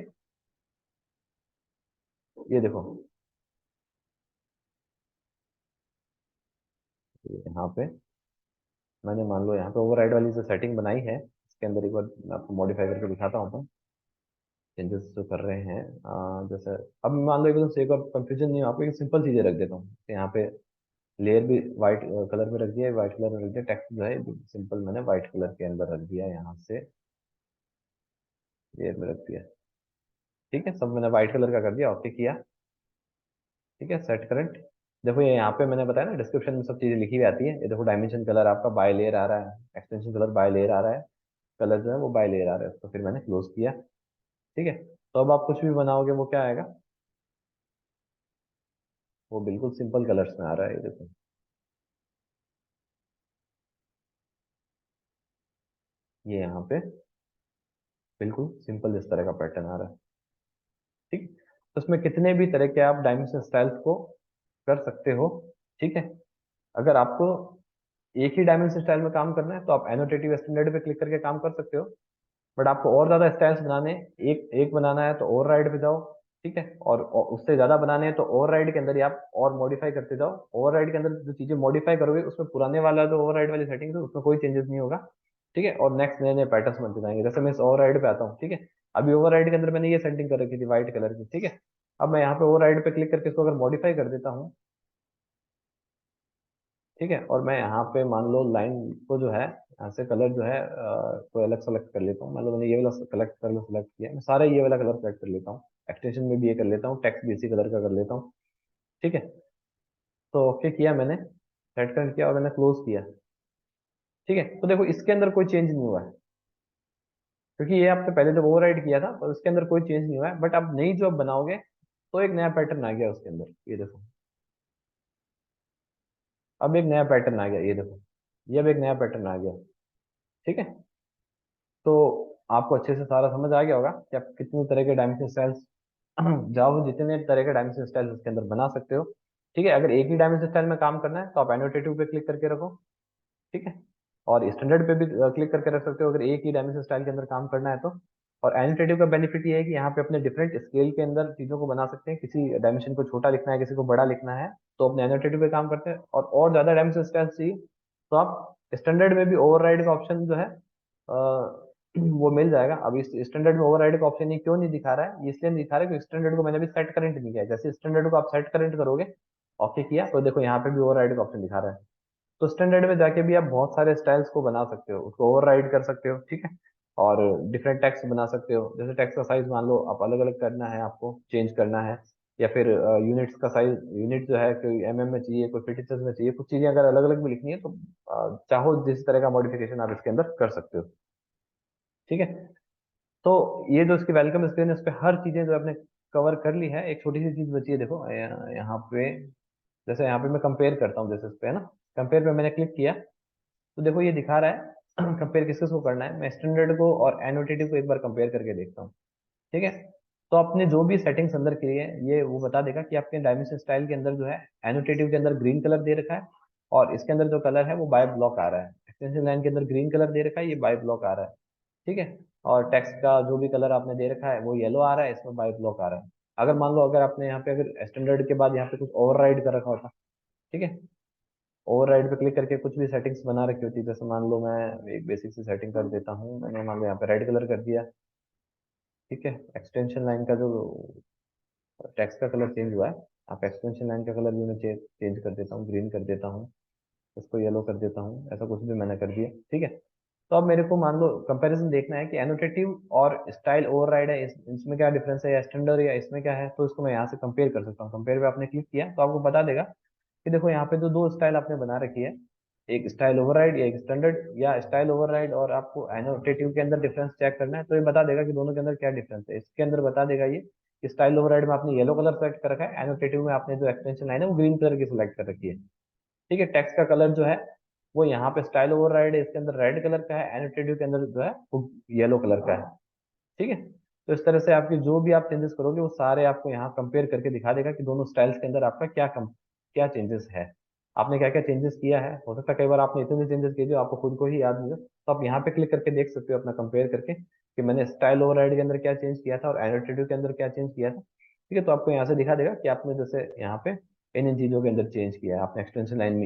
ये देखो, यहाँ पे मैंने मान लो यहाँ पे ओवरराइड वाली जो सेटिंग बनाई है, इसके अंदर एक बार मैं आपको मॉडिफाई करके दिखाता हूँ, चेंजेस जो कर रहे हैं। जैसे अब मान लो एकदम से एक और कंफ्यूजन नहीं हो आपको, एक सिंपल चीजें रख देता हूँ, तो यहाँ पे लेयर भी व्हाइट कलर में रख दिया है, व्हाइट कलर में रख दिया, टेक्स्ट जो है सिंपल मैंने व्हाइट कलर के अंदर रख दिया, यहाँ से लेयर में रख दिया, ठीक है, सब मैंने व्हाइट कलर का कर दिया, ओके किया, ठीक है, सेट करंट। देखो ये यहाँ पे मैंने बताया ना, डिस्क्रिप्शन में सब चीजें लिखी हुई आती है, ये देखो डायमेंशन कलर आपका बाय लेयर आ रहा है, एक्सटेंशन कलर बाय लेयर आ रहा है, कलर जो है वो बाय लेयर आ रहा है, तो फिर मैंने क्लोज किया, ठीक है। तो अब आप कुछ भी बनाओगे वो क्या आएगा, वो बिल्कुल सिंपल कलर्स में आ रहा है, ये देखो, ये यहाँ पे बिल्कुल सिंपल इस तरह का पैटर्न आ रहा है, ठीक। तो उसमें कितने भी तरह के आप डायमेंशन स्टाइल्स को कर सकते हो, ठीक है। अगर आपको एक ही डायमेंशन स्टाइल में काम करना है तो आप एनोटेटिव स्टैंडर्ड पे क्लिक करके काम कर सकते हो। बट आपको और ज्यादा स्टाइल्स बनाने, एक एक बनाना है तो ओवर राइड पे जाओ, ठीक है। और उससे ज्यादा बनाने हैं तो ओवर राइड के अंदर ही आप और मॉडिफाई करते जाओ। ओवर राइड के अंदर जो चीजें मॉडिफाई करोगे उसमें पुराने वाला जो ओवर राइड वाली सेटिंग है उसमें कोई चेंजेस नहीं होगा, ठीक है। और नेक्स्ट नए नए पैटर्न्स बनते जाएंगे। जैसे मैं इस ओवर राइड पे आता हूँ, ठीक है, अभी ओवर राइड के अंदर मैंने ये सेटिंग कर रखी थी व्हाइट कलर की, ठीक है। अब मैं यहाँ पे ओवर राइड पे क्लिक करके इसको अगर मॉडिफाई कर देता हूँ, ठीक है, और मैं यहाँ पे मान लो लाइन को जो है यहाँ से कलर जो है कोई अलग सेलेक्ट कर लेता हूँ, मान लो मैंने ये वाला कलेक्ट कर सेलेक्ट किया, मैं सारा ये वाला कलर सेलेक्ट कर लेता हूँ, एक्सटेंशन में भी ये कर लेता हूँ, टेक्स्ट भी इसी कलर का कर लेता हूँ, ठीक है। तो ओके किया मैंने, सेट कर किया और मैंने क्लोज किया, ठीक है। तो देखो इसके अंदर कोई चेंज नहीं हुआ है, क्योंकि ये आपने पहले जब ओवरराइड किया था और उसके अंदर कोई चेंज नहीं हुआ है। बट आप नई जो आप बनाओगे तो एक नया पैटर्न आ गया उसके अंदर, ये देखो, अब एक नया पैटर्न आ गया, ये देखो, ये अब एक नया पैटर्न आ गया, ठीक है। तो आपको अच्छे से सारा समझ आ गया होगा कि आप कितनी तरह के डायमेंशन स्टाइल्स जाओ, जितने तरह के डायमेंशन स्टाइल्स उसके अंदर बना सकते हो, ठीक है। अगर एक ही डायमेंशन स्टाइल में काम करना है तो आप एनोटेटिव पे क्लिक करके रखो, ठीक है। और स्टैंडर्ड पे भी क्लिक करके रख सकते हो अगर एक ही डायमेंशन स्टाइल के अंदर काम करना है तो। और एनोटेटिव का बेनिफिट ये है कि यहाँ पे अपने डिफरेंट स्केल के अंदर चीज़ों को बना सकते हैं। किसी डायमेंशन को छोटा लिखना है, किसी को बड़ा लिखना है, तो अपने एनोटेटिव पे काम करते हैं। और ज़्यादा डायमेंशन स्टाइल चाहिए तो आप स्टैंडर्ड में भी ओवरराइड का ऑप्शन जो है वो मिल जाएगा। अभी स्टैंडर्ड में ओवरराइड का ऑप्शन ये क्यों नहीं दिखा रहा है, ये इसलिए नहीं दिखा रहा है कि स्टैंडर्ड को मैंने अभी सेट करंट नहीं किया है। जैसे स्टैंडर्ड को आप सेट करंट करोगे, ओके किया, तो देखो यहाँ पे भी ओवरराइड का ऑप्शन दिखा रहा है। तो स्टैंडर्ड में जाके भी आप बहुत सारे स्टाइल्स को बना सकते हो, उसको ओवरराइड कर सकते हो, ठीक है। और डिफरेंट टेक्स्ट बना सकते हो। जैसे टेक्स्ट का साइज मान लो आप अलग अलग करना है, आपको चेंज करना है, या फिर यूनिट्स का साइज, यूनिट जो है कोई में चाहिए, कोई फीट में चाहिए, कुछ चीजें अगर अलग अलग भी लिखनी है तो चाहो जिस तरह का मॉडिफिकेशन आप इसके अंदर कर सकते हो, ठीक है। तो ये जो इसकी वेलकम स्क्रीन है, उस पर हर चीजें जो आपने कवर कर ली है। एक छोटी सी चीज बची है, देखो यहाँ पे, जैसे यहाँ पे मैं कंपेयर करता हूँ, जैसे इस पे है ना, कंपेयर पे मैंने क्लिक किया तो देखो ये दिखा रहा है कंपेयर किस किस को करना है। मैं स्टैंडर्ड को और एनोटेटिव को एक बार कंपेयर करके देखता हूँ, ठीक है। तो आपने जो भी सेटिंग्स अंदर की है ये वो बता देगा कि आपके डायमेंशन स्टाइल के अंदर जो है एनोटेटिव के अंदर ग्रीन कलर दे रखा है, और इसके अंदर जो कलर है वो बाय ब्लॉक आ रहा है। एक्सटेंशन लाइन के अंदर ग्रीन कलर दे रखा है, ये बाय ब्लॉक आ रहा है, ठीक है। और टेक्स्ट का जो भी कलर आपने दे रखा है वो येलो आ रहा है, इसमें बाय ब्लॉक आ रहा है। अगर मान लो अगर आपने यहाँ पे अगर स्टैंडर्ड के बाद यहाँ पे कुछ ओवरराइड कर रखा होता, ठीक है, ओवरराइड पे क्लिक करके कुछ भी सेटिंग्स बना रखी होती, जैसे मान लो मैं एक बेसिक सी सेटिंग कर देता हूँ, मैंने मान लो यहाँ पे रेड कलर कर दिया, ठीक है। एक्सटेंशन लाइन का जो टेक्स्ट का कलर चेंज हुआ है, आप एक्सटेंशन लाइन का कलर भी मैं चेंज कर देता हूँ, ग्रीन कर देता हूँ, इसको येलो कर देता हूँ, ऐसा कुछ भी मैंने कर दिया, ठीक है। तो अब मेरे को मान लो कंपैरिजन देखना है कि एनोटेटिव और स्टाइल ओवरराइड है, इसमें क्या डिफरेंस है, या स्टैंडर्ड या इसमें क्या है। तो इसको मैं यहाँ से कंपेयर कर सकता हूँ। कंपेयर पे आपने क्लिक किया तो आपको बता देगा कि देखो यहाँ पे जो दो स्टाइल आपने बना रखी है, एक स्टाइल ओवरराइड या एक स्टैंडर्ड, या स्टाइल ओवरराइड और आपको एनोटेटिव के अंदर डिफरेंस चेक करना है, तो ये बता देगा कि दोनों के अंदर क्या डिफरेंस है। इसके अंदर बता देगा ये कि स्टाइल ओवरराइड में आपने येलो कलर सेलेक्ट कर रखा है, एनोटेटिव में आपने जो एक्सटेंशन लाइन है वो ग्रीन कलर की सिलेक्ट कर रखी है, ठीक है। टेक्स्ट का कलर जो है वो यहाँ पे स्टाइल ओवरराइड है, इसके अंदर रेड कलर का है, एनोटेटिव के अंदर जो है वो येलो कलर का है, ठीक है। तो इस तरह से आपकी जो भी आप चेंजेस करोगे वो सारे आपको यहाँ कंपेयर करके दिखा देगा कि दोनों स्टाइल्स के अंदर आपका क्या चेंजेस है, आपने क्या क्या चेंजेस किया है। हो सकता है कई बार आपने इतने चेंजेस किए जो आपको खुद को ही याद नहीं हो, तो आप यहाँ पे क्लिक करके देख सकते हो अपना कंपेयर करके कि मैंने स्टाइल ओवरराइड के अंदर क्या चेंज किया था और एनोटेटिव के अंदर क्या चेंज किया था, ठीक है। तो आपको यहाँ से दिखा देगा कि आपने जैसे यहाँ पे इन इन चीजों के अंदर चेंज किया है, आपने एक्सटेंशन लाइन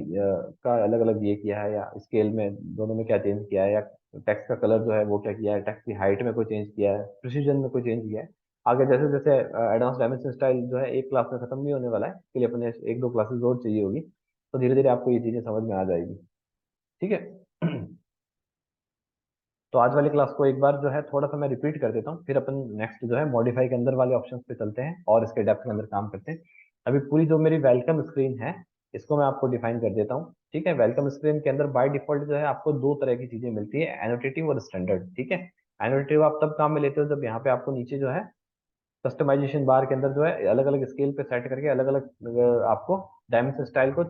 का अलग अलग ये किया है, या स्केल में दोनों में क्या चेंज किया है, या टेक्स्ट का कलर जो है वो क्या किया है, टेक्स्ट की हाइट में कोई चेंज किया है, प्रिसीजन में कोई चेंज किया है। आगे जैसे जैसे एडवांस डायमेंशन स्टाइल जो है एक क्लास में खत्म नहीं होने वाला है, इसके लिए अपने एक दो क्लासेस और चाहिए होगी, तो धीरे धीरे आपको ये चीजें समझ में आ जाएगी, ठीक है। तो आज वाली क्लास को एक बार जो है थोड़ा सा मैं रिपीट कर देता हूँ, फिर अपन नेक्स्ट जो है मॉडिफाई के अंदर वाले ऑप्शंस पे चलते हैं और इसके डेप्थ के अंदर काम करते हैं। अभी पूरी जो मेरी वेलकम स्क्रीन है इसको मैं आपको डिफाइन कर देता हूँ, ठीक है। वेलकम स्क्रीन के अंदर बाय डिफॉल्ट जो है आपको दो तरह की चीजें मिलती है, एनोटेटिव और स्टैंडर्ड, ठीक है। एनोटेटिव आप तब काम में लेते हो जब यहाँ पे आपको नीचे जो है कस्टमाइजेशन बार के अंदर जो है अलग अलग स्केल पे सेट करके अलग अलग आपको डायमेंशन स्टाइल को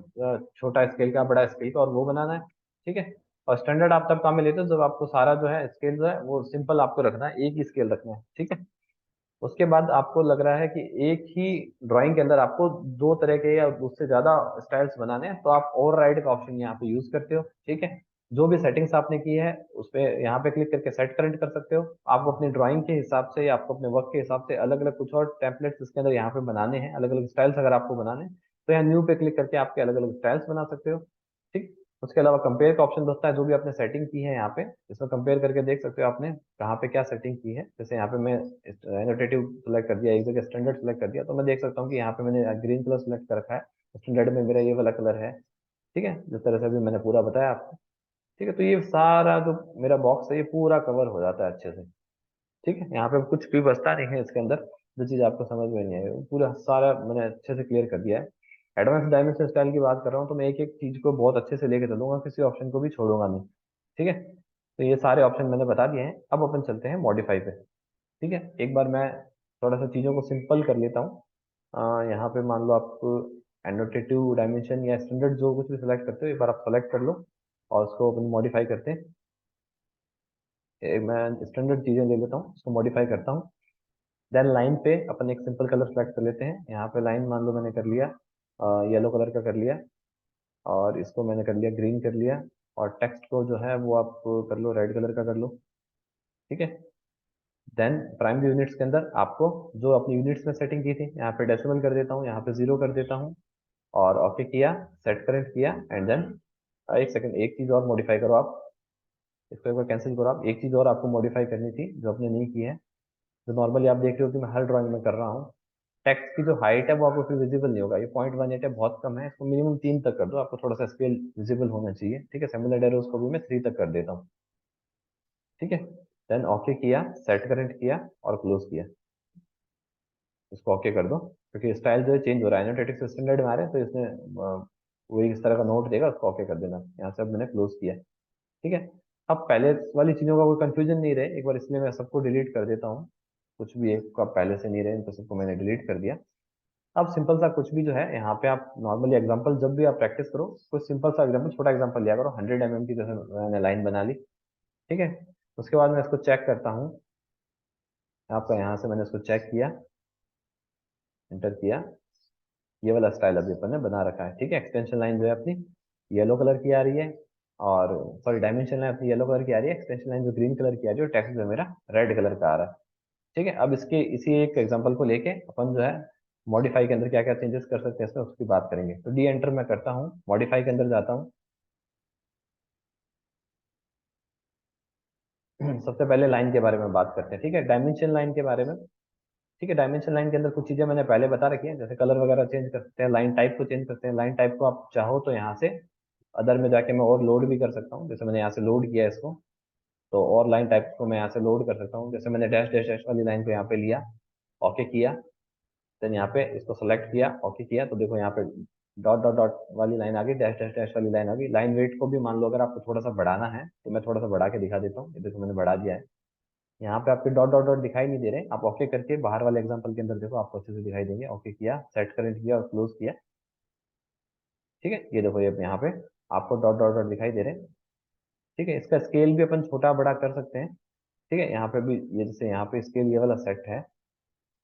छोटा स्केल का बड़ा स्केल का और वो बनाना है, ठीक है। और स्टैंडर्ड आप तब काम में लेते हो जब आपको सारा जो है स्केल जो है वो सिंपल आपको रखना है, एक ही स्केल रखना है, ठीक है। उसके बाद आपको लग रहा है कि एक ही ड्राइंग के अंदर आपको दो तरह के या उससे ज्यादा स्टाइल्स बनाने हैं, तो आप ओवरराइड का ऑप्शन यहाँ पे यूज करते हो, ठीक है। जो भी सेटिंग्स आपने की है उस पे यहाँ पे क्लिक करके सेट करंट कर सकते हो। आपको अपनी ड्राइंग के हिसाब से या आपको अपने वर्क के हिसाब से अलग अलग कुछ और टेम्पलेट्स इसके अंदर यहाँ पे बनाने हैं, अलग अलग स्टाइल्स अगर आपको बनाने हैं तो यहाँ न्यू पे क्लिक करके आपके अलग अलग स्टाइल्स बना सकते हो, ठीक। उसके अलावा कंपेयर का ऑप्शन दोस्ता है, जो भी आपने सेटिंग की है यहाँ पे इसमें कंपेयर करके देख सकते हो आपने कहाँ पे क्या सेटिंग की है। जैसे यहाँ पे मैं एनोटेटिव सेलेक्ट कर दिया, एक जगह स्टैंडर्ड सेलेक्ट कर दिया, तो मैं देख सकता हूँ कि यहाँ पे मैंने ग्रीन कलर सेलेक्ट कर रखा है, स्टैंडर्ड में मेरा ये वाला कलर है, ठीक है। जिस तरह से अभी मैंने पूरा बताया आपको, ठीक है। तो ये सारा जो मेरा बॉक्स है ये पूरा कवर हो जाता है अच्छे से, ठीक है। यहाँ पे कुछ भी बचता नहीं है इसके अंदर, जो चीज़ आपको समझ में नहीं आई वो पूरा सारा मैंने अच्छे से क्लियर कर दिया है। एडवांस डायमेंशन स्टाइल की बात कर रहा हूँ तो मैं एक एक चीज को बहुत अच्छे से लेके चलूंगा, किसी ऑप्शन को भी छोड़ूंगा नहीं, ठीक है। तो ये सारे ऑप्शन मैंने बता दिए हैं, अब अपन चलते हैं मॉडिफाई पे, ठीक है। एक बार मैं थोड़ा सा चीज़ों को सिंपल कर लेता हूँ। यहाँ पे मान लो आप एनोटेटिव डायमेंशन या स्टैंडर्ड जो कुछ भी सिलेक्ट करते हो एक बार आप सेलेक्ट कर लो और उसको अपन मॉडिफाई करते हैं। मैं स्टैंडर्ड चीज़ें ले लेता हूँ, उसको मॉडिफाई करता हूँ। देन लाइन पे अपन एक सिंपल कलर सेलेक्ट कर लेते हैं। यहाँ पे लाइन मान लो मैंने कर लिया येलो कलर का कर लिया, और इसको मैंने कर लिया ग्रीन कर लिया, और टेक्स्ट को जो है वो आप कर लो रेड कलर का कर लो, ठीक है। देन प्राइमरी यूनिट्स के अंदर आपको जो अपनी यूनिट्स में सेटिंग की थी, यहाँ पे डेसिमल कर देता हूँ, यहाँ पे 0 कर देता हूँ, और ओके किया, सेट करेंट किया, एंड देन एक सेकंड, एक चीज और मॉडिफाई करो आप, इसको एक बार कैंसिल करो आप। एक चीज और आपको मॉडिफाई करनी थी जो आपने नहीं की है, जो नॉर्मली आप देख रहे हो कि मैं हर ड्राइंग में कर रहा हूँ। टेक्स्ट की जो हाइट है वो आपको फिर विजिबल नहीं होगा, ये 0.18 है, बहुत कम है, इसको मिनिमम 3 तक कर दो, आपको थोड़ा सा स्केल विजिबल होना चाहिए, ठीक है। सिमिलर एरोज को भी मैं 3 तक कर देता हूँ, ठीक है। देन ओके किया, सेट करेंट किया, और क्लोज किया, इसको ओके कर दो, क्योंकि स्टाइल जो है चेंज हो रहा है, एनोटेटिक्स स्टैंडर्ड में आ रहे हैं, तो इसमें वही इस तरह का नोट देगा, उसको ओके कर देना। यहाँ से अब मैंने क्लोज किया, ठीक है। अब पहले वाली चीज़ों का कोई कंफ्यूजन नहीं रहे एक बार, इसलिए मैं सबको डिलीट कर देता हूँ, कुछ भी एक का पहले से नहीं रहे, इनको सबको मैंने डिलीट कर दिया। अब सिंपल सा कुछ भी जो है यहाँ पे आप नॉर्मली एग्जांपल जब भी आप प्रैक्टिस करो, कोई सिंपल सा एग्जांपल, छोटा एग्जांपल लिया करो। 100 mm की जैसे मैंने लाइन बना ली, ठीक है। उसके बाद मैं इसको चेक करता हूँ, आपका यहाँ से मैंने इसको चेक किया, एंटर किया, ये वाला स्टाइल अभी अपन ने बना रखा है, ठीक है। एक्सटेंशन लाइन जो है अपनी येलो कलर की आ रही है, और सॉरी डायमेंशन लाइन अपनी येलो कलर की आ रही है, एक्सटेंशन लाइन जो ग्रीन कलर की आ रही है, और टेक्स्ट जो मेरा रेड कलर का आ रहा है, ठीक है। अब इसके इसी एक एग्जांपल को लेके अपन जो है मॉडिफाई के अंदर क्या क्या चेंजेस कर सकते हैं इसमें उसकी बात करेंगे। तो डी एंटर मैं करता हूँ, मॉडिफाई के अंदर जाता हूँ। सबसे पहले लाइन के बारे में बात करते हैं, ठीक है, डायमेंशन लाइन के बारे में। ठीक है, डायमेंशन लाइन के अंदर कुछ चीजें मैंने पहले बता रखी है, जैसे कलर वगैरह चेंज कर सकते हैं, लाइन टाइप को चेंज करते हैं। लाइन टाइप को आप चाहो तो यहाँ से अदर में जाके मैं और लोड भी कर सकता हूँ, जैसे मैंने यहाँ से लोड किया इसको, तो और लाइन टाइप को मैं यहाँ से लोड कर सकता हूँ। जैसे मैंने डैश डैश डैश वाली लाइन को यहाँ पे लिया, ओके किया, देन यहाँ पे इसको सेलेक्ट किया, ओके किया, तो देखो यहाँ पे डॉट डॉट डॉट वाली लाइन आ गई, डैश डैश डैश वाली लाइन आ गई। लाइन वेट को भी मान लो अगर आपको थोड़ा सा बढ़ाना है, तो मैं थोड़ा सा बढ़ा के दिखा देता हूँ, ये देखो मैंने बढ़ा दिया है। यहाँ पे आपके डॉट डॉट डॉट दिखाई नहीं दे रहे, आप ओके करके बाहर वाले एग्जांपल के अंदर देखो आपको अच्छे से दिखाई देंगे। ओके किया, सेट करेंट किया, और क्लोज किया, ठीक है। ये देखो ये यहाँ पे आपको डॉट डॉट डॉट दिखाई दे रहे हैं, ठीक है। इसका स्केल भी अपन छोटा बड़ा कर सकते हैं, ठीक है। यहाँ पे भी ये जैसे यहाँ पे स्केल ये वाला सेट है,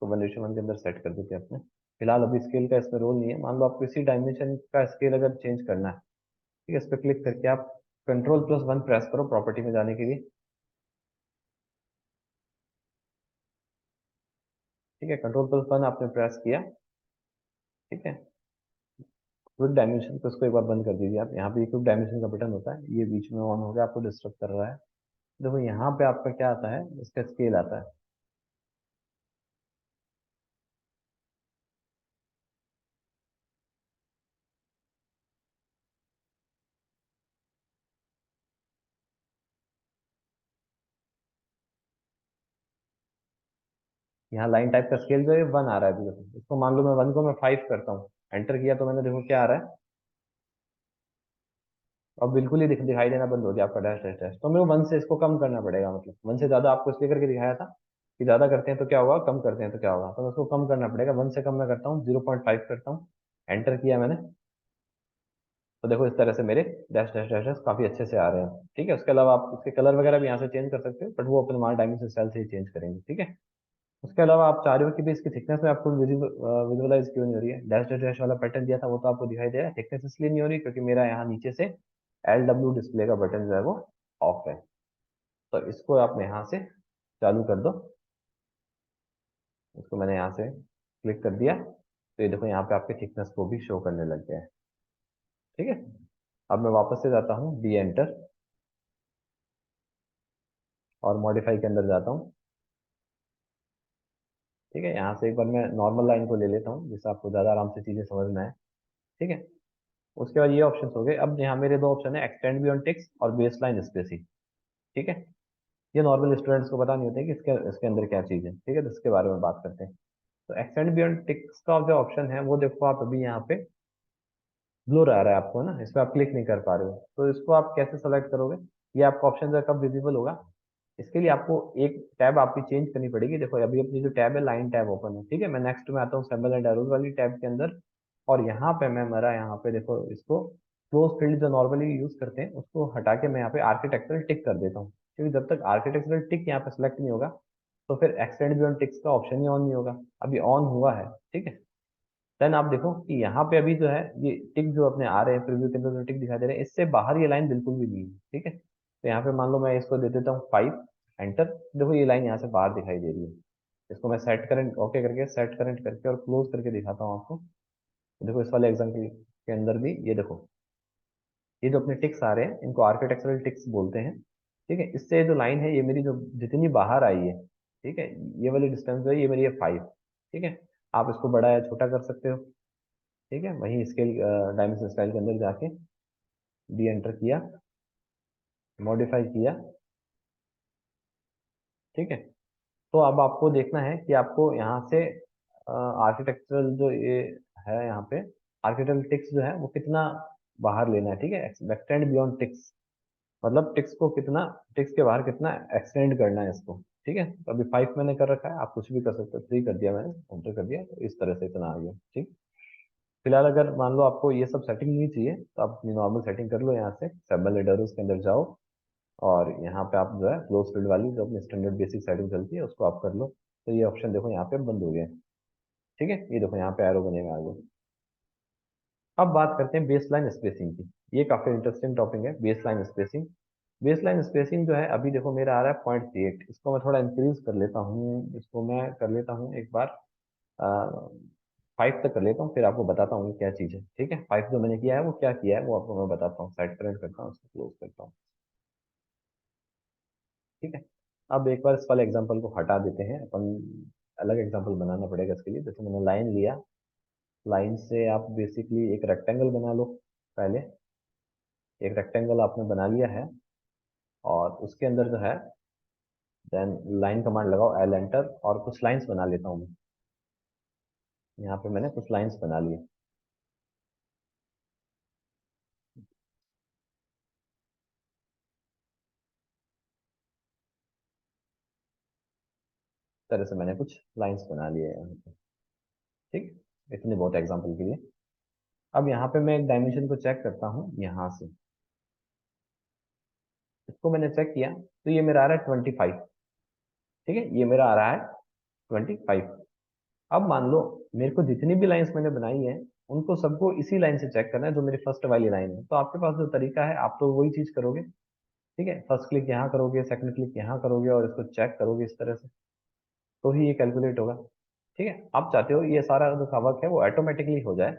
तो 1:1 के अंदर सेट कर देते हैं अपने। फिलहाल अभी स्केल का इसमें रोल नहीं है, मान लो आपको इसी डायमेंशन का स्केल अगर चेंज करना है, ठीक है, इस पर क्लिक करके आप Ctrl+1 प्रेस करो प्रॉपर्टी में जाने के लिए, ठीक है। Ctrl+1 आपने प्रेस किया, ठीक है। क्विक डायमेंशन को इसको एक बार बंद कर दीजिए आप, यहाँ पे क्विक डायमेंशन का बटन होता है, ये बीच में ऑन हो गया, आपको डिस्टर्ब कर रहा है। देखो यहाँ पे आपका क्या आता है, इसका स्केल आता है, यहाँ लाइन टाइप का स्केल जो है 1 आ रहा है अभी, देखो इसको मान लो मैं 1 को मैं 5 करता हूँ, एंटर किया, तो मैंने देखो क्या आ रहा है, अब बिल्कुल ही दिखाई देना बंद हो गया आपका डैश डैश डैश। तो मेरे को 1 से इसको कम करना पड़ेगा, मतलब 1 से ज्यादा आपको इसलिए करके दिखाया था कि ज्यादा करते हैं तो क्या होगा, कम करते हैं तो क्या होगा, तो मैं उसको कम करना पड़ेगा। 1 से कम मैं करता हूँ, 0.5 करता हूँ, एंटर किया मैंने, तो देखो इस तरह से मेरे डैश डैश डैश डैश काफी अच्छे से आ रहे हैं, ठीक है। उसके अलावा आप इसके कलर वगैरह भी यहाँ से चेंज कर सकते हो, बट वो अपने हमारे डायमेंशन स्टाइल से ही चेंज करेंगे, ठीक है। उसके अलावा आप चाह रहे हो कि भाई इसकी थिकनेस में आपको विजुअलाइज क्यों नहीं हो रही है, डैश डैश डैश वाला पैटर्न दिया था वो तो आपको दिखाई दे रहा है, थिकनेस इसलिए नहीं हो रही क्योंकि मेरा यहाँ नीचे से LW डिस्प्ले का बटन जो है वो ऑफ है। तो इसको आप यहाँ से चालू कर दो, इसको मैंने यहाँ से क्लिक कर दिया, तो ये देखो यहाँ पे आपके थिकनेस को भी शो करने लग गया है, ठीक है। अब मैं वापस से जाता हूँ डी एंटर, और मॉडिफाई के अंदर जाता हूँ, ठीक है। यहाँ से एक बार मैं नॉर्मल लाइन को ले लेता हूँ जिससे आपको ज़्यादा आराम से चीज़ें समझ में आए, ठीक है। उसके बाद ये ऑप्शन हो गए। अब यहाँ मेरे दो ऑप्शन है, एक्सटेंड बियॉन्ड टेक्स्ट और बेस लाइन स्पेसिंग, ठीक है। ये नॉर्मल स्टूडेंट्स को पता नहीं होता है कि इसके इसके अंदर क्या चीज़ है, ठीक है, तो इसके बारे में बात करते हैं। तो एक्सटेंड बियॉन्ड टेक्स्ट का जो ऑप्शन है वो देखो आप अभी यहाँ पे ब्लर आ रहा है आपको ना, इस पर आप क्लिक नहीं कर पा रहे हो, तो इसको आप कैसे सेलेक्ट करोगे, ये आपका ऑप्शन जो है कब विजिबल होगा, इसके लिए आपको एक टैब आपकी चेंज करनी पड़ेगी। देखो अभी अपनी जो टैब है लाइन टैब ओपन है, ठीक है। मैं नेक्स्ट में आता हूँ सिंबल एंड एरोज वाली टैब के अंदर, और यहाँ पे मैं मेरा यहाँ पे देखो इसको क्लोज फील्ड जो नॉर्मली यूज करते हैं उसको हटा के मैं यहाँ पे आर्किटेक्चरल टिक कर देता हूँ, क्योंकि जब तक आर्किटेक्चरल टिक यहाँ पे सेलेक्ट नहीं होगा, तो फिर एक्सटेंड बियॉन्ड टिक्स का ऑप्शन ही ऑन नहीं होगा। अभी ऑन हुआ है, ठीक है। देन आप देखो कि यहाँ पे अभी जो है ये टिक जो अपने आ रहे हैं प्रीव्यू के अंदर जो टिक दिखा दे रहे हैं, इससे बाहर ये लाइन बिल्कुल भी नहीं है, ठीक है। तो यहाँ पे मान लो मैं इसको दे देता हूँ 5, एंटर। देखो ये लाइन यहाँ से बाहर दिखाई दे रही है, इसको मैं सेट करंट ओके करके, सेट करंट करके और क्लोज करके दिखाता हूँ आपको। देखो इस वाले एग्जाम्पल के अंदर भी ये देखो, ये जो अपने टिक्स आ रहे हैं इनको आर्किटेक्चरल टिक्स बोलते हैं। ठीक है, इससे जो लाइन है ये मेरी जो जितनी बाहर आई है, ठीक है, ये वाली डिस्टेंस है, ये मेरी है 5। ठीक है, आप इसको बड़ा या छोटा कर सकते हो। ठीक है, वहीं स्केल डायमेंशन स्टाइल के अंदर जाके डी एंटर किया, मॉडिफाई किया। ठीक है, तो अब आपको देखना है कि आपको यहाँ से आर्किटेक्चरल जो ये है यहाँ पे, आर्किटेक्चरल टिक्स जो है वो कितना बाहर लेना है। ठीक है, एक्सटेंड बियॉन्ड टिक्स, मतलब टिक्स को कितना, टिक्स के बाहर कितना एक्सटेंड करना है इसको। ठीक है, तो अभी 5 मैंने कर रखा है, आप कुछ भी कर सकते हो, 3 कर दिया मैंने, एंटर कर दिया, तो इस तरह से इतना आ गया। ठीक, फिलहाल अगर मान लो आपको ये सब सेटिंग नहीं चाहिए तो आप अपनी नॉर्मल सेटिंग कर लो, यहाँ से सेबल एडर्स के अंदर जाओ और यहाँ पे आप जो है क्लोज फील्ड वाली जो अपनी स्टैंडर्ड बेसिक सेटिंग चलती है उसको आप कर लो। तो ये ऑप्शन देखो यहाँ पे बंद हो गया। ठीक है, ये देखो यहाँ पे एरो बनेगा आगे। अब बात करते हैं बेस लाइन स्पेसिंग की। ये काफी इंटरेस्टिंग टॉपिक है, base line spacing. Base line spacing जो है अभी देखो मेरा आ रहा है 0.38, इसको मैं थोड़ा इंक्रीज कर लेता हूँ, इसको मैं कर लेता हूँ एक बार 5 तक कर लेता हूँ, फिर आपको बताता हूँ ये क्या चीज़ है। ठीक है, 5 जो मैंने किया है वो क्या किया है वो आपको मैं बताता हूँ, साइड करंट करता हूँ, उसको क्लोज करता हूँ। ठीक है, अब एक बार इस वाले एग्जाम्पल को हटा देते हैं अपन, अलग एग्जाम्पल बनाना पड़ेगा इसके लिए। जैसे मैंने लाइन लिया, लाइन से आप बेसिकली एक रेक्टेंगल बना लो पहले। एक रेक्टेंगल आपने बना लिया है और उसके अंदर जो है देन लाइन कमांड लगाओ, एल एंटर, और कुछ लाइंस बना लेता हूँ मैं। यहाँ पे मैंने कुछ लाइंस बना लिए। इस तरह से मैंने कुछ लाइंस बना लिए हैं यहाँ पे। ठीक, इतने बहुत एग्जाम्पल के लिए। अब यहाँ पे मैं एक डायमेंशन को चेक करता हूँ यहाँ से, इसको मैंने चेक किया तो ये मेरा आ रहा है 25। ठीक है, ये मेरा आ रहा है 25। अब मान लो मेरे को जितनी भी लाइंस मैंने बनाई है उनको सबको इसी लाइन से चेक करना है जो मेरी फर्स्ट वाली लाइन है। तो आपके पास जो तरीका है आप तो वही चीज करोगे। ठीक है, फर्स्ट क्लिक यहाँ करोगे, सेकंड क्लिक यहाँ करोगे और इसको चेक करोगे इस तरह से, तो ही ये कैलकुलेट होगा। ठीक है, आप चाहते हो ये सारा जो वर्क है वो ऑटोमेटिकली हो जाए।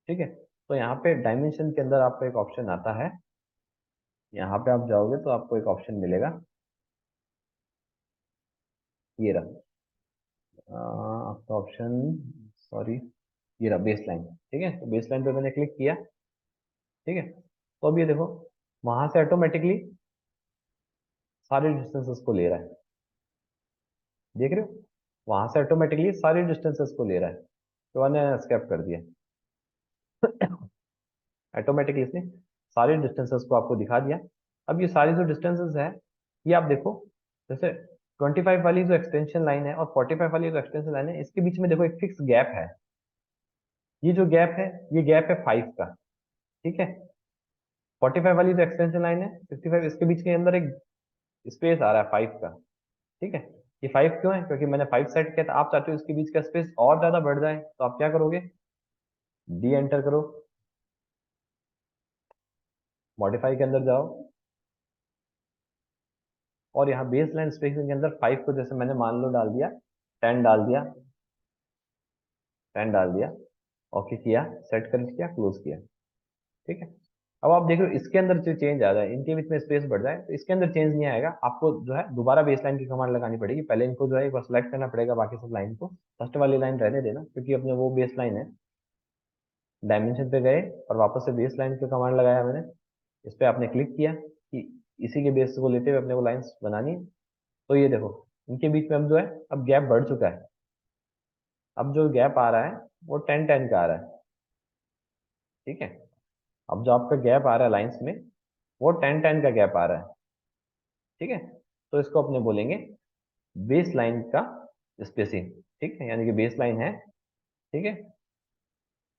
ठीक है, तो यहाँ पे डायमेंशन के अंदर आपको एक ऑप्शन आता है, यहाँ पे आप जाओगे तो आपको एक ऑप्शन मिलेगा, ये रहा आपका ऑप्शन, सॉरी, ये रहा बेस लाइन। ठीक है, तो बेस लाइन पे मैंने क्लिक किया। ठीक है, तो अब ये देखो वहां से ऑटोमेटिकली सारे डिस्टेंसेस को ले रहा है, देख रहे हो, वहां से ऑटोमेटिकली सारी डिस्टेंसेस को ले रहा है, तो मैंने स्केप कर दिया। ऑटोमेटिकली इसने सारी डिस्टेंसेस को आपको दिखा दिया। अब ये सारी जो डिस्टेंसेस है ये आप देखो, जैसे 25 वाली जो एक्सटेंशन लाइन है और 45 वाली जो एक्सटेंशन लाइन है इसके बीच में देखो एक फिक्स गैप है। ये जो गैप है ये गैप है 5 का। ठीक है, 45 वाली जो एक्सटेंशन लाइन है 55 इसके बीच के अंदर एक स्पेस आ रहा है 5 का। ठीक है, ये 5 क्यों है, क्योंकि मैंने 5 सेट किया था, आप चाहते हो इसके बीच का स्पेस और ज्यादा बढ़ जाए तो आप क्या करोगे, डी एंटर करो, मॉडिफाई के अंदर जाओ और यहाँ बेस लाइन स्पेसिंग के अंदर 5 को जैसे मैंने मान लो डाल दिया, 10 डाल दिया, 10 डाल दिया, ओके किया, सेट कर किया, क्लोज किया। ठीक है, अब आप देख रहे हो इसके अंदर जो चेंज आ जाए, इनके बीच में स्पेस बढ़ जाए, तो इसके अंदर चेंज नहीं आएगा, आपको जो है दोबारा बेस लाइन की कमांड लगानी पड़ेगी। पहले इनको जो है एक बार सेलेक्ट करना पड़ेगा, बाकी सब लाइन को, फर्स्ट वाली लाइन रहने देना क्योंकि अपने वो बेस लाइन है। डायमेंशन पे गए और वापस से बेस लाइन की कमांड लगाया मैंने, इस पे आपने क्लिक किया कि इसी के बेस को लेते हुए अपने को लाइंस बनानी है। तो ये देखो इनके बीच में अब जो है अब गैप बढ़ चुका है। अब जो गैप आ रहा है वो 10-10 का आ रहा है। ठीक है, अब जो आपका गैप आ रहा है लाइंस में वो 10-10 का गैप आ रहा है। ठीक है, तो इसको अपने बोलेंगे बेस लाइन का स्पेसिंग। ठीक है, यानी कि बेस लाइन है, ठीक है,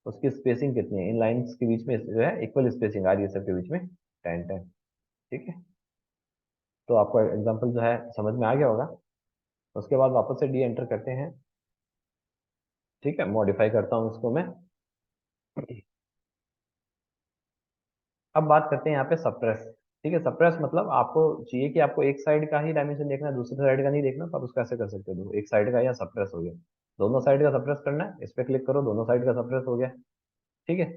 उसकी स्पेसिंग कितनी है, इन लाइंस के बीच में जो है इक्वल स्पेसिंग आ रही है सबके बीच में 10-10। ठीक है, तो आपको एग्जांपल जो है समझ में आ गया होगा। उसके बाद वापस से डी एंटर करते हैं। ठीक है, मॉडिफाई करता हूँ इसको मैं। अब बात करते हैं यहाँ पे सप्रेस। ठीक है। सप्रेस मतलब आपको चाहिए कि आपको एक साइड का ही डायमेंशन देखना है, दूसरी साइड का नहीं देखना, तो आप उसको ऐसे कर सकते हो, एक साइड का या सप्रेस हो गया, दोनों साइड का सप्रेस करना है, इस पे क्लिक करो, दोनों साइड का सप्रेस हो गया। ठीक है।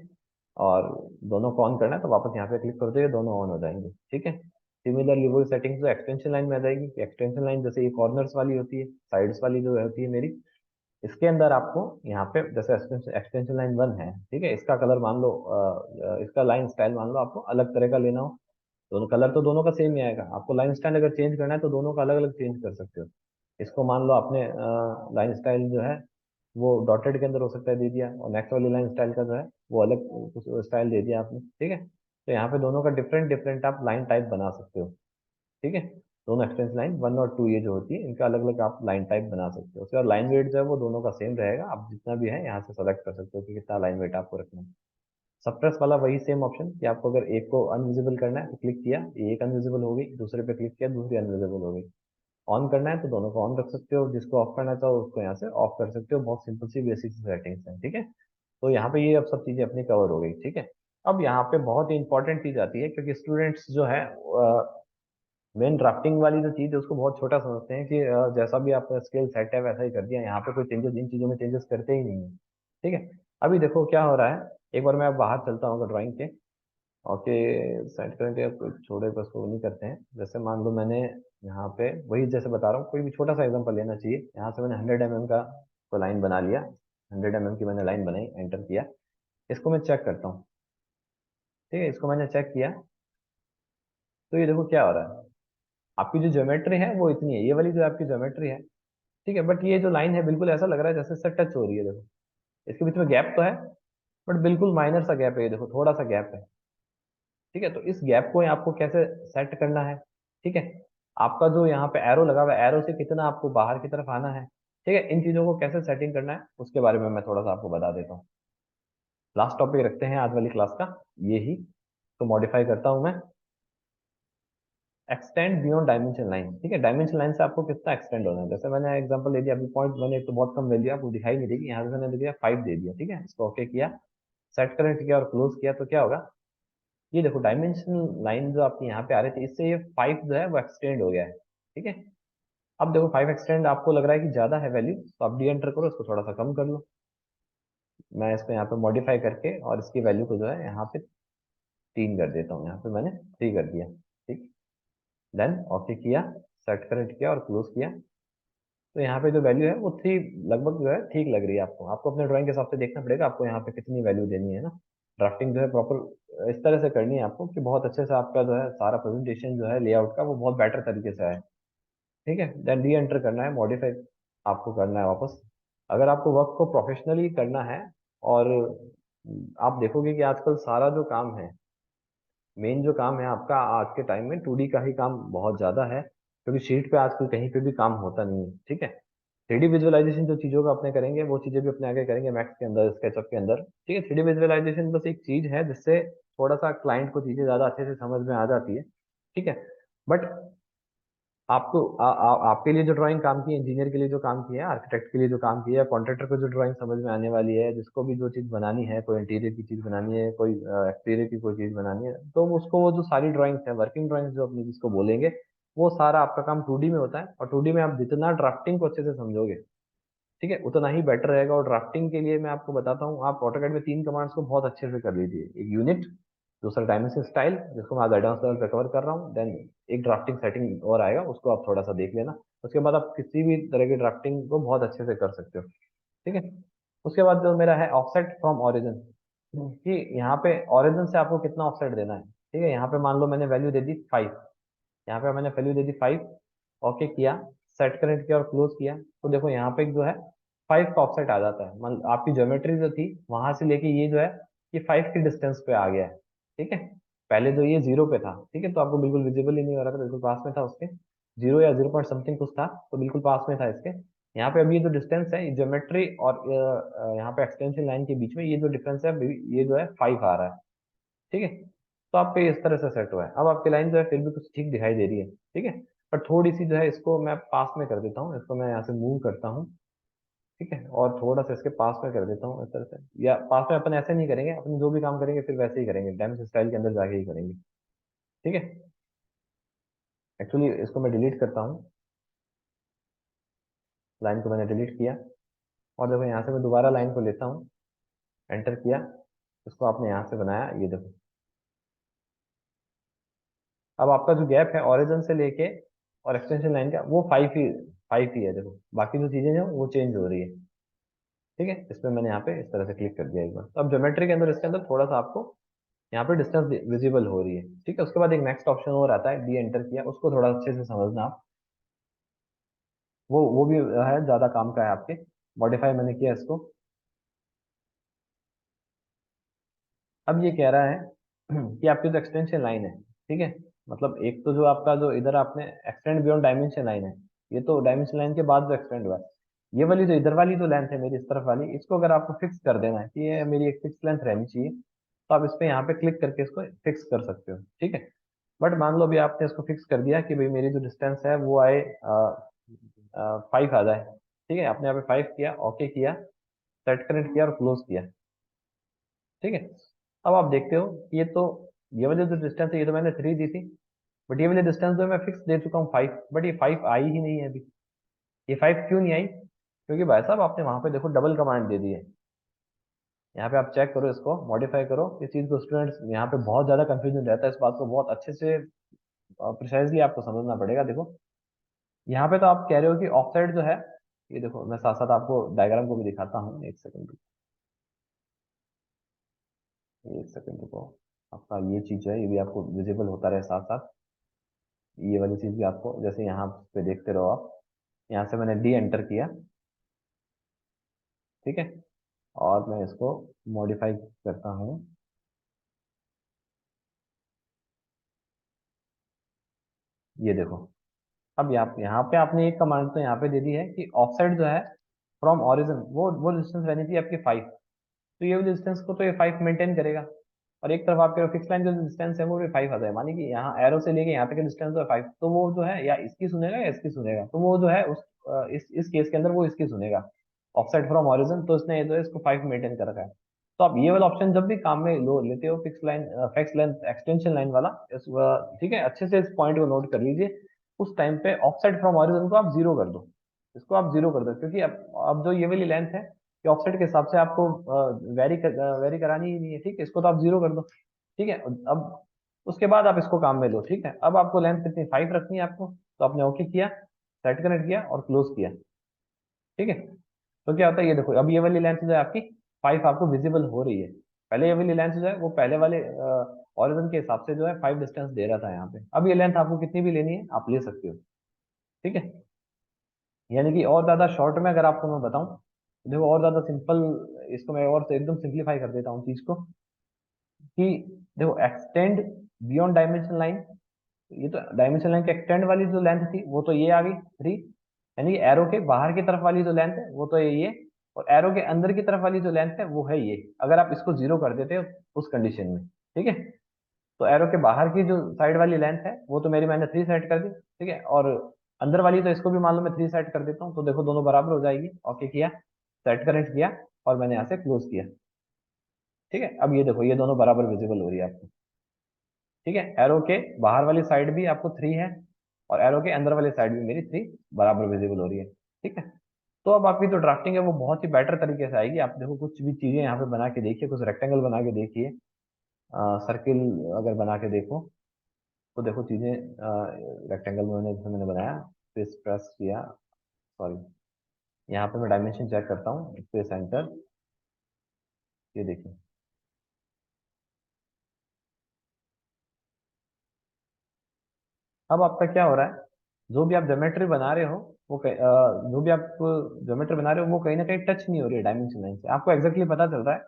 और दोनों को ऑन करना है तो वापस यहाँ पे क्लिक कर दो, ये दोनों ऑन हो जाएंगे। ठीक है। सिमिलरली वही सेटिंग्स जो एक्सटेंशन लाइन में आ जाएगी, एक्सटेंशन लाइन जैसे ये कॉर्नर्स वाली होती है, साइड्स वाली जो होती है मेरी, इसके अंदर आपको यहाँ पे जैसे एक्सटेंशन लाइन 1 है, ठीक है, इसका कलर मान लो इसका लाइन स्टाइल मान लो आपको अलग तरह का लेना हो, दोनों कलर तो दोनों का सेम ही आएगा, आपको लाइन स्टाइल अगर चेंज करना है तो दोनों का अलग अलग चेंज कर सकते हो। इसको मान लो आपने लाइन स्टाइल जो है वो डॉटेड के अंदर हो सकता है दे दिया, और नेक्स्ट वाली लाइन स्टाइल का जो है वो अलग कुछ स्टाइल दे दिया आपने। ठीक है। तो यहाँ पे दोनों का डिफरेंट डिफरेंट आप लाइन टाइप बना सकते हो। ठीक है। दोनों एक्सटेंशन लाइन 1 और 2 ये जो होती है, इनका अलग अलग आप लाइन टाइप बना सकते हो। उसके बाद लाइन वेट जो है वो दोनों का सेम रहेगा, आप जितना भी है यहाँ से सेलेक्ट कर सकते हो कि कितना लाइन वेट आपको रखना है। सप्रेस वाला वही सेम ऑप्शन कि आपको अगर एक को अनविजिबल करना है तो क्लिक किया, ये एक अनविजिबल हो गई, दूसरे पे क्लिक किया, दूसरी अनविजिबल हो गई। ऑन करना है तो दोनों को ऑन रख सकते हो, जिसको ऑफ करना चाहो उसको यहाँ से ऑफ कर सकते हो। बहुत सिंपल सी बेसिक सेटिंग्स है। ठीक है। तो यहाँ पे ये अब सब चीजें अपनी कवर हो गई। ठीक है। अब यहाँ पे बहुत ही इंपॉर्टेंट चीज आती है, क्योंकि स्टूडेंट्स जो है मेन ड्राफ्टिंग वाली जो चीज है उसको बहुत छोटा समझते हैं कि जैसा भी आपका स्किल सेट है वैसा ही कर दिया, यहाँ पे कोई चेंजेस इन चीजों में चेंजेस करते ही नहीं है। ठीक है। अभी देखो क्या हो रहा है, एक बार मैं अब बाहर चलता हूँ ड्राइंग के, ओके, सेट करके अब कोई छोड़े बस वो नहीं करते हैं। जैसे मान लो मैंने यहाँ पे वही जैसे बता रहा हूँ, कोई भी छोटा सा एग्जांपल लेना चाहिए, यहाँ से मैंने 100 mm का को लाइन बना लिया, 100 mm की मैंने लाइन बनाई, एंटर किया। इसको मैं चेक करता हूँ। ठीक है। इसको मैंने चेक किया, तो ये देखो क्या हो रहा है, आपकी जो ज्योमेट्री है वो इतनी है, ये वाली जो आपकी ज्योमेट्री है। ठीक है। बट ये जो लाइन है बिल्कुल ऐसा लग रहा है जैसे इससे टच हो रही है, देखो इसके बीच में गैप तो है, बट बिल्कुल माइनर सा गैप है, ये देखो थोड़ा सा गैप है। ठीक है। तो इस गैप को आपको कैसे सेट करना है, ठीक है, आपका जो यहाँ पे एरो लगा हुआ है, एरो से कितना आपको बाहर की तरफ आना है, ठीक है, इन चीजों को कैसे सेटिंग करना है उसके बारे में मैं थोड़ा सा आपको बता देता हूँ। लास्ट टॉपिक रखते हैं आज वाली क्लास का, ये ही तो मॉडिफाई करता हूँ मैं। Extend beyond dimension line. ठीक है। डायमेंशन लाइन से आपको कितना एक्सटेंड होना है, जैसे मैंने एग्जांपल दे दिया अभी, पॉइंट मैंने एक तो बहुत कम वैल्यू आपको दिखाई नहीं देगी, यहाँ से मैंने दे दिया 5 दे दिया। ठीक है। इसको ओके किया, सेट करेंट किया और क्लोज किया, तो क्या होगा, ये देखो डायमेंशन लाइन जो आपकी यहाँ पे आ रही थी, इससे ये 5 जो है वो एक्सटेंड हो गया है। ठीक है। अब देखो 5 एक्सटेंड आपको लग रहा है कि ज्यादा है वैल्यू, तो आप डी एंटर करो, इसको थोड़ा सा कम कर लो। मैं इसको यहाँ पे मॉडिफाई करके और इसकी वैल्यू को जो है यहाँ पे 3 कर देता हूँ, यहाँ पे मैंने 3 कर दिया। ठीक। देन ओके किया, सेट करेक्ट किया और क्लोज किया, तो यहाँ पे जो वैल्यू है वो 3 लगभग जो है ठीक लग रही है। आपको आपको अपने ड्राइंग के हिसाब से देखना पड़ेगा आपको यहाँ पे कितनी वैल्यू देनी है ना। ड्राफ्टिंग जो है प्रॉपर इस तरह से करनी है आपको कि बहुत अच्छे से आपका जो है सारा प्रेजेंटेशन जो है लेआउट का वो बहुत बेटर तरीके से आए। ठीक है। देन री एंटर करना है, मॉडिफाई आपको करना है वापस। अगर आपको वर्क को प्रोफेशनली करना है, और आप देखोगे कि आजकल सारा जो काम है, मेन जो काम है आपका आज के टाइम में 2D का ही काम बहुत ज्यादा है, क्योंकि शीट पे आजकल कहीं पे भी काम होता नहीं है। ठीक है। 3D विजुअलाइजेशन जो चीजों का अपने करेंगे वो चीजें भी अपने आगे करेंगे मैक्स के अंदर, स्केचअप के अंदर। ठीक है। 3D विजुअलाइजेशन बस एक चीज है जिससे थोड़ा सा क्लाइंट को चीजें ज्यादा अच्छे से समझ में आ जाती है। ठीक है। बट आपको आपके लिए जो ड्राइंग काम की है, इंजीनियर के लिए जो काम की है, आर्किटेक्ट के लिए जो काम की है, कॉन्ट्रैक्टर को जो ड्राइंग समझ में आने वाली है, जिसको भी जो चीज़ बनानी है, कोई इंटीरियर की चीज़ बनानी है, कोई एक्सटीरियर की कोई चीज़ बनानी है, तो उसको वो जो सारी ड्राइंग्स है, वर्किंग ड्राइंग्स जो अपनी जिसको बोलेंगे, वो सारा आपका काम 2D में होता है। और 2D में आप जितना ड्राफ्टिंग को अच्छे से समझोगे, ठीक है, उतना ही बेटर रहेगा। और ड्राफ्टिंग के लिए मैं आपको बताता हूँ, आप ऑटोकैड में 3 कमांड्स को बहुत अच्छे से कर लीजिए। एक यूनिट, दूसरा डायमेंशन स्टाइल जिसको मैं आज एडवांस लेवल पे कवर कर रहा हूँ, देन एक ड्राफ्टिंग सेटिंग और आएगा, उसको आप थोड़ा सा देख लेना। उसके बाद आप किसी भी तरह की ड्राफ्टिंग को बहुत अच्छे से कर सकते हो। ठीक है। उसके बाद जो मेरा है ऑफसेट फ्रॉम ओरिजिन, कि यहाँ पे ओरिजिन से आपको कितना ऑफसेट देना है। ठीक है। यहाँ पे मान लो मैंने वैल्यू दे दी 5, यहाँ पे मैंने वैल्यू दे दी 5, ओके किया, सेट करेक्ट किया और क्लोज किया, तो देखो यहाँ पे जो है 5 का ऑफसेट आ जाता है। मतलब आपकी ज्योमेट्री जो थी वहां से लेके ये जो है ये 5 की डिस्टेंस पे आ गया है। ठीक है। पहले जो ये 0 पे था, ठीक है, तो आपको बिल्कुल विजिबल ही नहीं हो रहा था, बिल्कुल पास में था उसके, 0 या 0 पॉइंट समथिंग कुछ था, तो बिल्कुल पास में था इसके। यहाँ पे अभी ये जो डिस्टेंस है, ज्योमेट्री और यहाँ पे एक्सटेंशन लाइन के बीच में ये जो डिफरेंस है, ये जो है 5 आ रहा है। ठीक है। तो आपके इस तरह से सेट हुआ है। अब आपकी लाइन जो है फिर भी कुछ ठीक दिखाई दे रही है। ठीक है। पर थोड़ी सी जो है इसको मैं पास में कर देता हूँ, इसको मैं यहाँ से मूव करता हूँ। ठीक है। और थोड़ा सा इसके पास में कर देता हूँ इस तरह से, या पास में अपन ऐसे नहीं करेंगे, अपन जो भी काम करेंगे फिर वैसे ही करेंगे, डायमेंशन स्टाइल के अंदर जाके ही करेंगे। ठीक है। एक्चुअली इसको मैं डिलीट करता हूँ, लाइन को मैंने डिलीट किया, और देखो यहाँ से मैं दोबारा लाइन को लेता हूँ, एंटर किया, इसको आपने यहाँ से बनाया, ये देखो। अब आपका जो गैप है ओरिजिन से लेके और एक्सटेंशन लाइन का, वो 5 ही है, देखो बाकी जो चीजें हैं वो चेंज हो रही है। ठीक है, इस पे मैंने यहाँ पे इस तरह से क्लिक कर दिया एक बार। तो अब ज्योमेट्री के अंदर, इसके अंदर थोड़ा सा आपको यहाँ पे डिस्टेंस विजिबल हो रही है। ठीक है, उसके बाद एक नेक्स्ट ऑप्शन और आता है, डी एंटर किया, उसको थोड़ा अच्छे से समझना आप। वो भी है, ज्यादा काम का है आपके। मॉडिफाई मैंने किया इसको। अब ये कह रहा है कि आपकी जो एक्सटेंशन लाइन है, ठीक है, मतलब एक तो जो आपका जो इधर आपने एक्सटेंड बियॉन्ड डायमेंशन लाइन है, ये तो डायमेंशन लाइन के बाद जो एक्सटेंड हुआ है, ये वाली जो इधर वाली जो लेंथ है मेरी इस तरफ वाली, इसको अगर आपको फिक्स कर देना है कि ये मेरी एक फिक्स लेंथ रहनी चाहिए, तो आप इस पे यहाँ पे क्लिक करके इसको फिक्स कर सकते हो। ठीक है, बट मान लो अभी आपने इसको फिक्स कर दिया कि भाई मेरी जो डिस्टेंस है वो आए 5 आ जाए। ठीक है, आपने यहाँ पे 5 किया, ओके किया, सेट कनेक्ट किया और क्लोज किया। ठीक है, अब आप देखते हो कि ये तो, ये वाली जो डिस्टेंस है ये तो मैंने 3 दी थी, बट ये वाली डिस्टेंस जो मैं फिक्स दे चुका हूँ 5, बट ये 5 आई ही नहीं है अभी। ये 5 क्यों नहीं आई? क्योंकि भाई साहब आपने वहां पे देखो डबल कमांड दे दी है। यहाँ पे आप चेक करो, इसको मॉडिफाई करो, इस चीज को स्टूडेंट्स यहाँ पे बहुत ज्यादा कंफ्यूजन रहता है, इस बात को बहुत अच्छे से प्रिसाइजली आपको समझना पड़ेगा। देखो यहाँ पे तो आप कह रहे हो कि ऑफ साइड जो है, ये देखो मैं साथ साथ आपको डायग्राम को भी दिखाता हूँ, एक सेकंड, एक सेकंड रुको। आपका ये चीज है, ये भी आपको विजिबल होता रहे साथ साथ, ये वाली चीज भी आपको, जैसे यहाँ पे देखते रहो आप, यहाँ से मैंने डी एंटर किया। ठीक है, और मैं इसको मॉडिफाई करता हूँ, ये देखो। अब यहाँ पे आपने एक कमांड तो यहाँ पे दे दी है कि ऑफसेट जो है फ्रॉम ओरिजिन, वो डिस्टेंस रहनी चाहिए आपकी 5। तो ये डिस्टेंस को तो ये 5 मेंटेन करेगा, और एक तरफ आपके फिक्स लाइन जो डिस्टेंस है वो भी 5 आता है, मानिए कि यहाँ एरो से लेके यहाँ तक का डिस्टेंस जो है 5, तो वो जो है या इसकी सुनेगा या इसकी सुनेगा, तो वो जो है इस केस के अंदर वो इसकी सुनेगा, ऑफसेट फ्रॉम ओरिजिन, तो इसने ये जो है इसको 5 मेंटेन कर रखा है। तो आप ये वाला ऑप्शन जब भी काम में लो लेते हो, fix line, fix length extension line वाला, ठीक है, अच्छे से इस पॉइंट को नोट कर लीजिए। उस टाइम पे ऑफसेट फ्रॉम ओरिजिन को आप जीरो कर दो, इसको आप जीरो कर दो, क्योंकि अब जो ये वाली लेंथ है कि ऑफसेट के हिसाब से आपको वेरी करानी ही नहीं है। ठीक है, इसको तो आप जीरो कर दो। ठीक है, अब उसके बाद आप इसको काम में लो। ठीक है, अब आपको लेंथ कितनी 5 रखनी है आपको, तो आपने ओके किया, सेट कनेक्ट किया और क्लोज किया। ठीक है, तो क्या होता है, ये देखो अब ये वाली लेंथ जो है आपकी 5 आपको विजिबल हो रही है। पहले ये वाली लेंथ जो है वो पहले वाले ओरिजिन के हिसाब से जो है 5 डिस्टेंस दे रहा था यहाँ पे, अब ये लेंथ आपको कितनी भी लेनी है आप ले सकते हो। ठीक है, यानी कि और ज्यादा शॉर्ट में अगर आपको मैं बताऊं, तो देखो और ज्यादा सिंपल, इसको मैं और से एकदम सिंप्लीफाई कर देता हूँ चीज को, कि देखो एक्सटेंड बियॉन्ड डायमेंशन लाइन, ये तो डायमेंशन लाइन के एक्सटेंड वाली जो लेंथ थी वो तो ये आ गई 3, यानी कि एरो के बाहर की तरफ वाली जो लेंथ है वो तो ये, और एरो के अंदर की तरफ वाली जो लेंथ है वो है ये, अगर आप इसको जीरो कर देते हो उस कंडीशन में। ठीक है, तो एरो के बाहर की जो साइड वाली लेंथ है वो तो मेरी मैंने 3 सेट कर दी। ठीक है, और अंदर वाली तो इसको भी मान लो मैं 3 सेट कर देता हूँ, तो देखो दोनों बराबर हो जाएगी। ओके किया, सेट करेंट किया, और मैंने यहाँ से क्लोज किया। ठीक है, अब ये देखो ये दोनों बराबर विजिबल हो रही है आपको। ठीक है, एरो के बाहर वाली साइड भी आपको 3 है, और एरो के अंदर वाली साइड भी मेरी 3 बराबर विजिबल हो रही है। ठीक है, तो अब आपकी जो ड्राफ्टिंग है वो बहुत ही बेटर तरीके से आएगी। आप देखो कुछ भी चीजें यहाँ पे बना के देखिए, कुछ रेक्टेंगल बना के देखिए, सर्किल अगर बना के देखो, तो देखो चीजें, रेक्टेंगल में मैंने जैसे मैंने बनाया, स्पेस प्रेस किया, सॉरी, यहाँ पे मैं डायमेंशन चेक करता हूँ, स्पेस सेंटर, ये देखिए। अब आपका क्या हो रहा है, जो भी आप ज्योमेट्री बना रहे हो, वो जो भी आप ज्योमेट्री बना रहे हो वो कहीं ना कहीं टच नहीं हो रही है डायमेंशन लाइन से, आपको एग्जैक्टली पता चल रहा है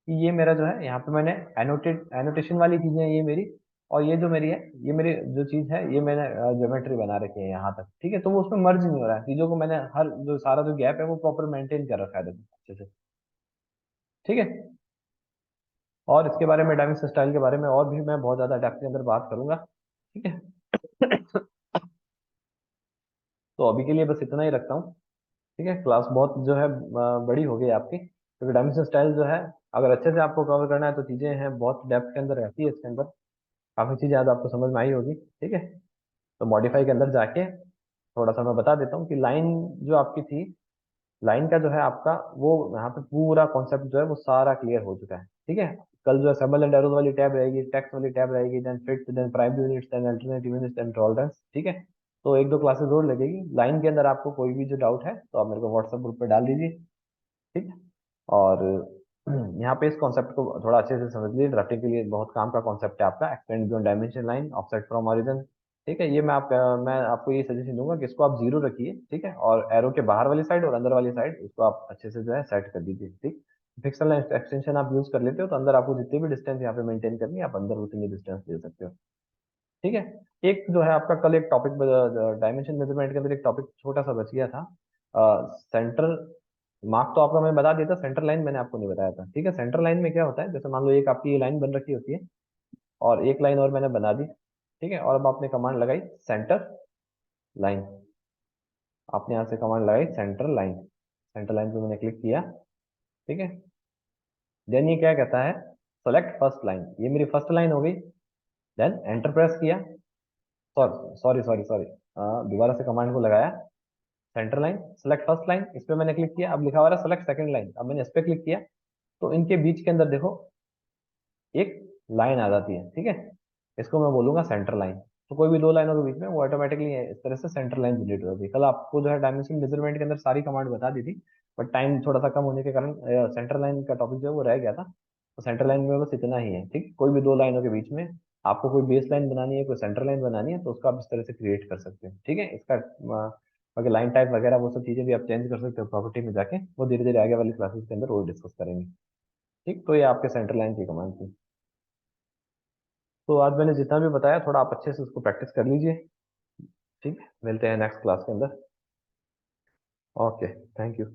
कि ये मेरा जो है, यहाँ पे मैंने एनोटेशन वाली चीजें हैं ये मेरी, और ये जो मेरी है, ये मेरी जो चीज है ये मैंने ज्योमेट्री बना रखी है यहाँ तक। ठीक है, तो वो उसमें मर्ज नहीं हो रहा है चीजों को, मैंने हर जो सारा जो गैप है वो प्रॉपर मेंटेन कर रखा है देखो अच्छे से। ठीक है, और इसके बारे में डायमेंशन स्टाइल के बारे में और भी मैं बहुत ज्यादा डेप्थ के अंदर बात करूंगा। ठीक है, तो अभी के लिए बस इतना ही रखता हूँ। ठीक है, क्लास बहुत जो है बड़ी हो गई आपकी, क्योंकि डायमेंशन स्टाइल जो है अगर अच्छे से आपको कवर करना है तो चीजें हैं बहुत डेप्थ के अंदर रहती है, इसके अंदर काफी चीजें आज आपको समझ में आई होगी। ठीक है, तो मॉडिफाई के अंदर जाके थोड़ा सा मैं बता देता हूँ कि लाइन जो आपकी थी, लाइन का जो है आपका वो यहाँ पे पूरा कॉन्सेप्ट जो है वो सारा क्लियर हो चुका है। ठीक है, कल जो है सिंबल एंड एरोज वाली टैब रहेगी, टेक्स्ट वाली टैब रहेगी, then fit, then primary units, then alternative units, then tolerance. ठीक है, तो एक दो क्लासेस और लगेगी। लाइन के अंदर आपको कोई भी जो डाउट है तो आप मेरे को व्हाट्सएप ग्रुप पे डाल दीजिए। ठीक है, और यहाँ पे इस कॉन्सेप्ट को थोड़ा अच्छे से समझ लीजिए। ड्राफ्टिंग के लिए बहुत काम का कॉन्सेप्ट है आपका, extend beyond dimension line, offset from origin. ठीक है, ये मैं आपको ये सजेशन दूंगा कि इसको आप जीरो रखिए। ठीक है, और एरो के बाहर वाली साइड और अंदर वाली साइड इसको आप अच्छे से जो है सेट कर दीजिए। ठीक, फिक्सल लाइन एक्सटेंशन आप यूज कर लेते हो तो अंदर आपको जितनी भी डिस्टेंस यहाँ पे मेंटेन करनी है आप अंदर उतनी डिस्टेंस ले सकते हो। ठीक है, एक जो है आपका कल एक टॉपिक डायमेंशन मेजरमेंट के अंदर एक टॉपिक छोटा सा बच गया था, सेंटर मार्क। तो आपका मैं बता दिया था, सेंटर लाइन मैंने आपको नहीं बताया था। ठीक है, सेंटर लाइन में क्या होता है, जैसे मान लो एक आपकी ये लाइन बन रखी होती है और एक लाइन और मैंने बना दी। ठीक है, और अब आपने कमांड लगाई सेंटर लाइन, आपने यहाँ से कमांड लगाई सेंटर लाइन, सेंटर लाइन पे मैंने क्लिक किया। ठीक है, देन ये क्या कहता है, सेलेक्ट फर्स्ट लाइन, ये मेरी फर्स्ट लाइन हो गई। देन एंटर प्रेस किया, सॉरी सॉरी सॉरी सॉरी, दोबारा से कमांड को लगाया, centre line, select first line, इस पे मैंने क्लिक किया। अब लिखा हुआ है सेलेक्ट सेकंड लाइन, अब मैंने इस पे क्लिक किया तो इनके बीच के अंदर देखो एक लाइन आ जाती है। ठीक है, इसको मैं बोलूंगा सेंटर लाइन। तो कोई भी दो लाइनों के बीच में वो ऑटोमेटिकली इस तरह से सेंटर लाइन जनरेट हो जाती है। कल आपको जो है डायमेंशन मेजरमेंट के अंदर सारी कमांड बता दी थी, बट टाइम थोड़ा सा कम होने के कारण सेंटर लाइन का टॉपिक जो है वो रह गया था। तो सेंटर लाइन में बस इतना ही है। ठीक, कोई भी दो लाइनों के बीच में आपको कोई बेस लाइन बनानी है, कोई सेंटर लाइन बनानी है, तो उसको आप इस तरह से क्रिएट कर सकते हैं। ठीक है, इसका बाकी लाइन टाइप वगैरह वो सब चीजें भी आप चेंज कर सकते हो प्रॉपर्टी में जाके, वो धीरे धीरे आगे वाली क्लासेस के अंदर वो डिस्कस करेंगे। ठीक, तो ये आपके सेंटर लाइन की कमांड थी। तो आज मैंने जितना भी बताया थोड़ा आप अच्छे से उसको प्रैक्टिस कर लीजिए। ठीक है, मिलते हैं नेक्स्ट क्लास के अंदर। Okay, thank you.